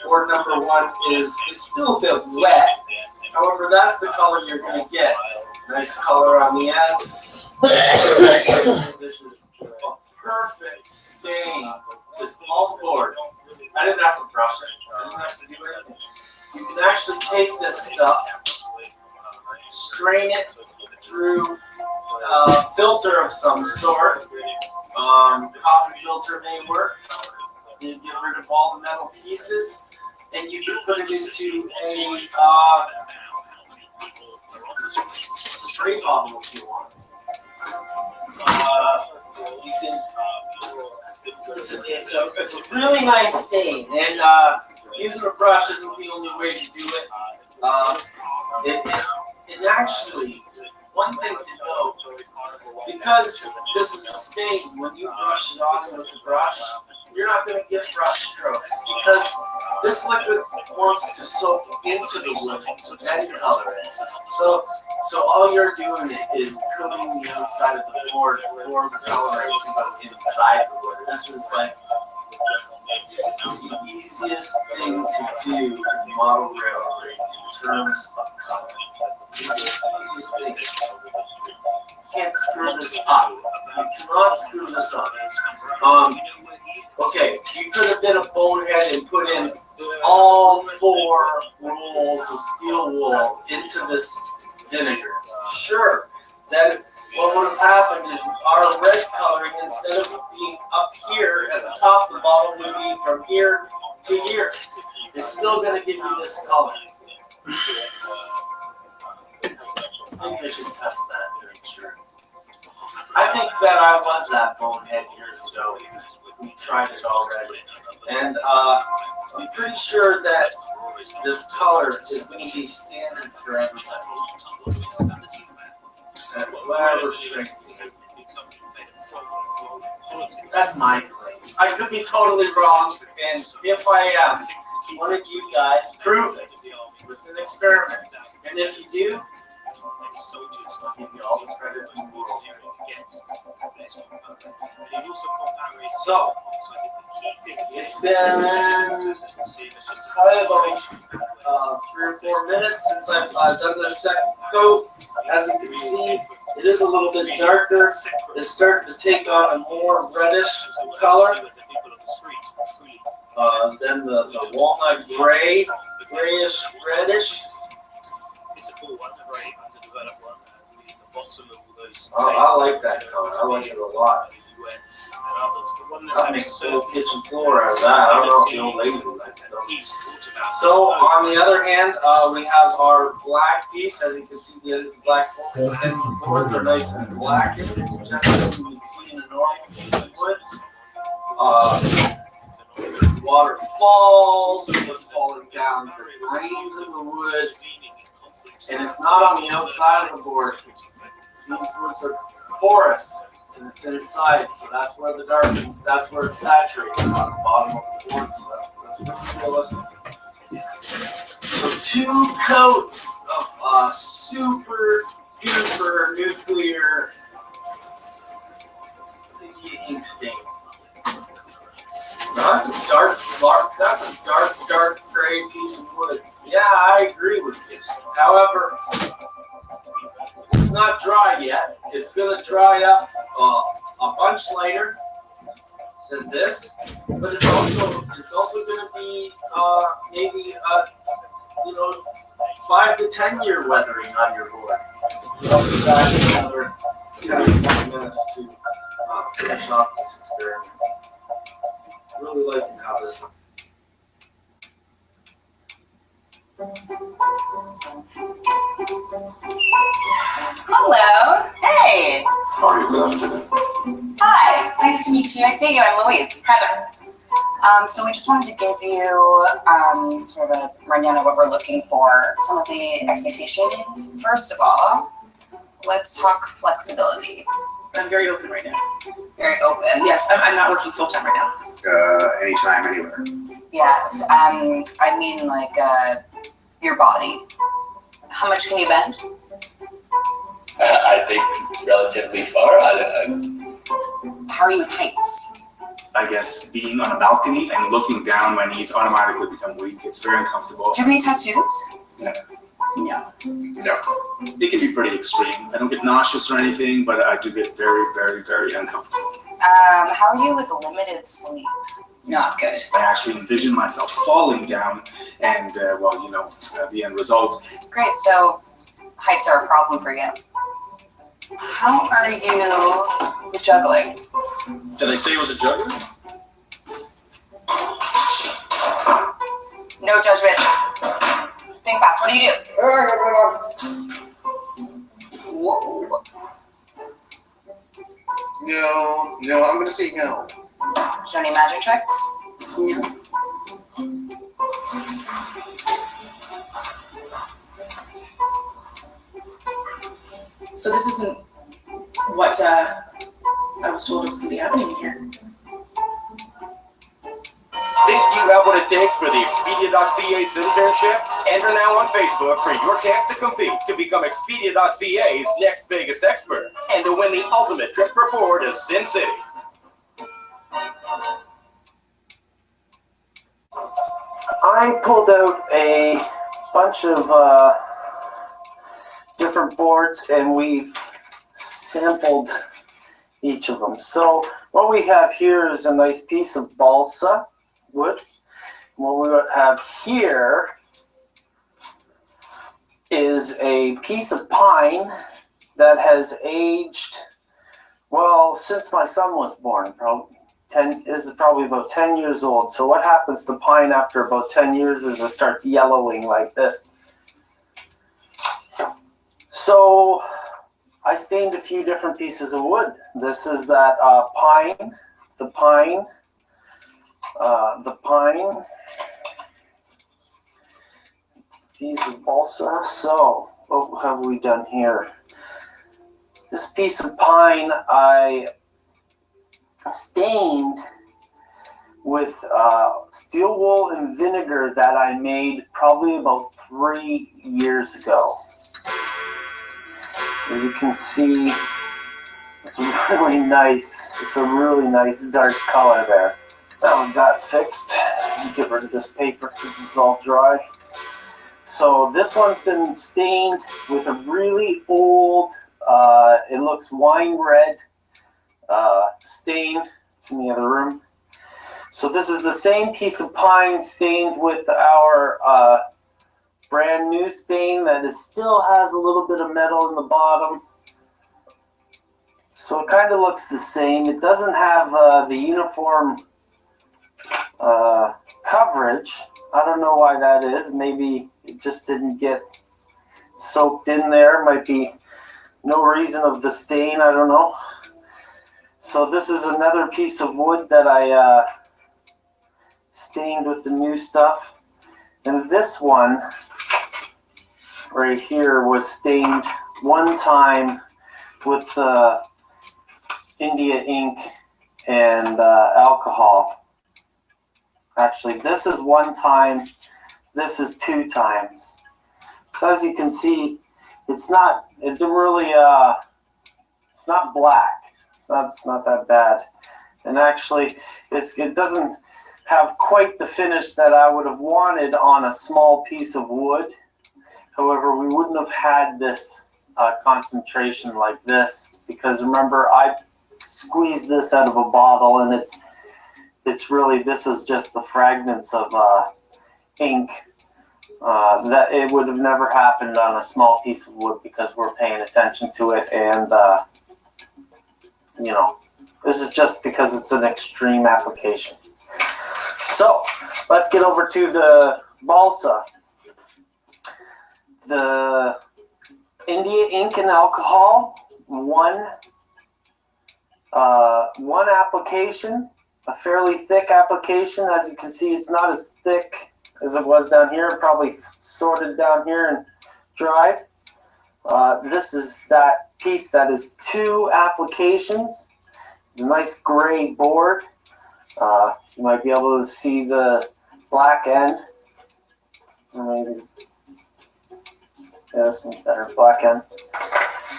board number 1 is still a bit wet. However, that's the color you're going to get. Nice color on the end. This is a perfect stain. It's all board. I didn't have to brush it. I didn't have to do anything. You can actually take this stuff, strain it through a filter of some sort. Coffee filter may work. You get rid of all the metal pieces, and you can put it into a spray bottle if you want. You can. Listen, it's a really nice stain, and using a brush isn't the only way to do it. And actually, one thing to know, because this is a stain, when you brush it on with a brush, you're not going to get brush strokes because this liquid wants to soak into the wood and color it. So all you're doing is coating the outside of the board for the coloring to go inside the wood. This is like the easiest thing to do in model railroading in terms of color. It's the easiest thing. You can't screw this up. You cannot screw this up. Okay, you could have been a bonehead and put in all 4 rolls of steel wool into this vinegar. Sure, then what would have happened is our red coloring, instead of being up here at the top of the bottle, would be from here to here. It's still going to give you this color. Maybe I should test that to make sure. I think that I was that bonehead years ago. We tried it already. And I'm pretty sure that this color is going to be standard for everybody. At whatever strength you have. That's my claim. I could be totally wrong, and if I am, one of you guys prove it with an experiment. And if you do, I'll give you all the credit in the world. So, it's been probably about 3 or 4 minutes since I've done this second coat. As you can see, it is a little bit darker. It's starting to take on a more reddish color than the walnut gray, grayish reddish. Oh, I like that color. I like it a lot. That makes a little kitchen floor out of that. I don't know if the old lady would like it though. So, on the other hand, we have our black piece. As you can see, the end of the black boards are nice and black, just as you would see in a normal piece of wood. As the water falls, it's falling down the grains of the wood, and it's not on the outside of the board. These woods are porous, and it's inside, so that's where the darkness, that's where it's saturated, it's on the bottom of the board, so that's really realistic. So 2 coats of super duper nuclear ink stain. Now that's a dark gray piece of wood. Yeah, I agree with you. However, it's not dry yet. It's going to dry up a bunch later than this, but it's also going to be maybe 5 to 10 year weathering on your board. I'll be back in another 10 or 20 minutes to finish off this experiment. Really liking how this Hello. Hey. How are you? Good afternoon. Hi. Nice to meet you. Nice to meet you. I'm Louise. Heather. So we just wanted to give you sort of a rundown of what we're looking for, some of the expectations. First of all, let's talk flexibility. I'm very open right now. Very open? Yes, I'm not working full time right now. Anytime, anywhere. Yes. I mean like your body. How much can you bend? I think relatively far. How are you with heights? I guess being on a balcony and looking down, my knees automatically become weak. It's very uncomfortable. Do you have any tattoos? No. No. No. It can be pretty extreme. I don't get nauseous or anything, but I do get very, very, very uncomfortable. How are you with limited sleep? Not good. I actually envision myself falling down and, the end result. Great, so heights are a problem for you. How are you with juggling? Did I say it was a juggler? No judgment. Think fast. What do you do? Whoa. No, I'm gonna say no. Do you have any magic tricks? No. So this isn't what I was told was going to be happening in here. Think you have what it takes for the Expedia.ca's internship? Enter now on Facebook for your chance to compete to become Expedia.ca's next Vegas expert and to win the ultimate trip for four to Sin City. I pulled out a bunch of different boards and we've sampled each of them. So what we have here is a nice piece of balsa wood. What we have here is a piece of pine that has aged, well, since my son was born, probably about 10 years old. So what happens to pine after about 10 years is it starts yellowing like this. So I stained a few different pieces of wood. This is that pine, the pine, these are balsa. So what have we done here? This piece of pine I stained with steel wool and vinegar that I made probably about 3 years ago. As you can see, it's really nice. It's a really nice dark color there. Now that's fixed. Get rid of this paper because this is all dry. So this one's been stained with a really old, it looks wine red stain. It's in the other room. So this is the same piece of pine stained with our brand new stain that still has a little bit of metal in the bottom. So it kind of looks the same. It doesn't have the uniform coverage. I don't know why that is. Maybe it just didn't get soaked in there. Might be no reason of the stain. I don't know. So this is another piece of wood that I stained with the new stuff. And this one right here was stained one time with India ink and alcohol. Actually, this is one time, this is 2 times. So as you can see, it didn't really, it's not black. It's not that bad. And actually, it doesn't have quite the finish that I would have wanted on a small piece of wood. However, we wouldn't have had this concentration like this, because remember, I squeezed this out of a bottle, and it's really, this is just the fragments of ink. That it would have never happened on a small piece of wood because we're paying attention to it, and this is just because it's an extreme application. So let's get over to the balsa. the India ink and alcohol, one application, a fairly thick application. As you can see, it's not as thick as it was down here, probably sorted down here and dried. This is that piece that is 2 applications. It's a nice gray board. You might be able to see the black end. Maybe, yeah, some better black end.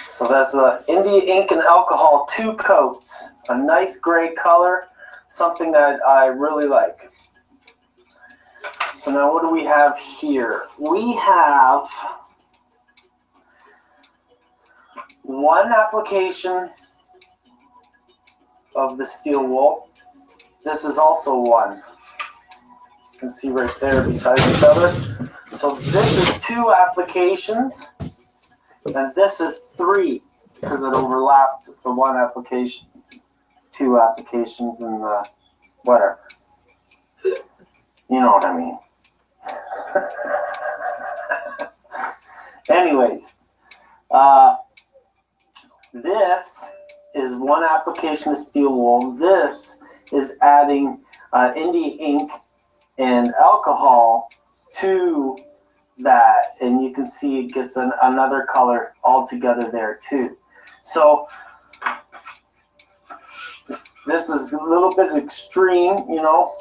So that's the India ink and alcohol 2 coats. A nice gray color, something that I really like. So now what do we have here? We have 1 application of the steel wool. This is also 1. As you can see right there beside each other. So this is 2 applications, and this is 3 because it overlapped the 1 application, 2 applications, and the whatever. You know what I mean. Anyways, this is 1 application of steel wool. This is adding India ink and alcohol to that, and you can see it gets another color altogether there too. So this is a little bit extreme, you know.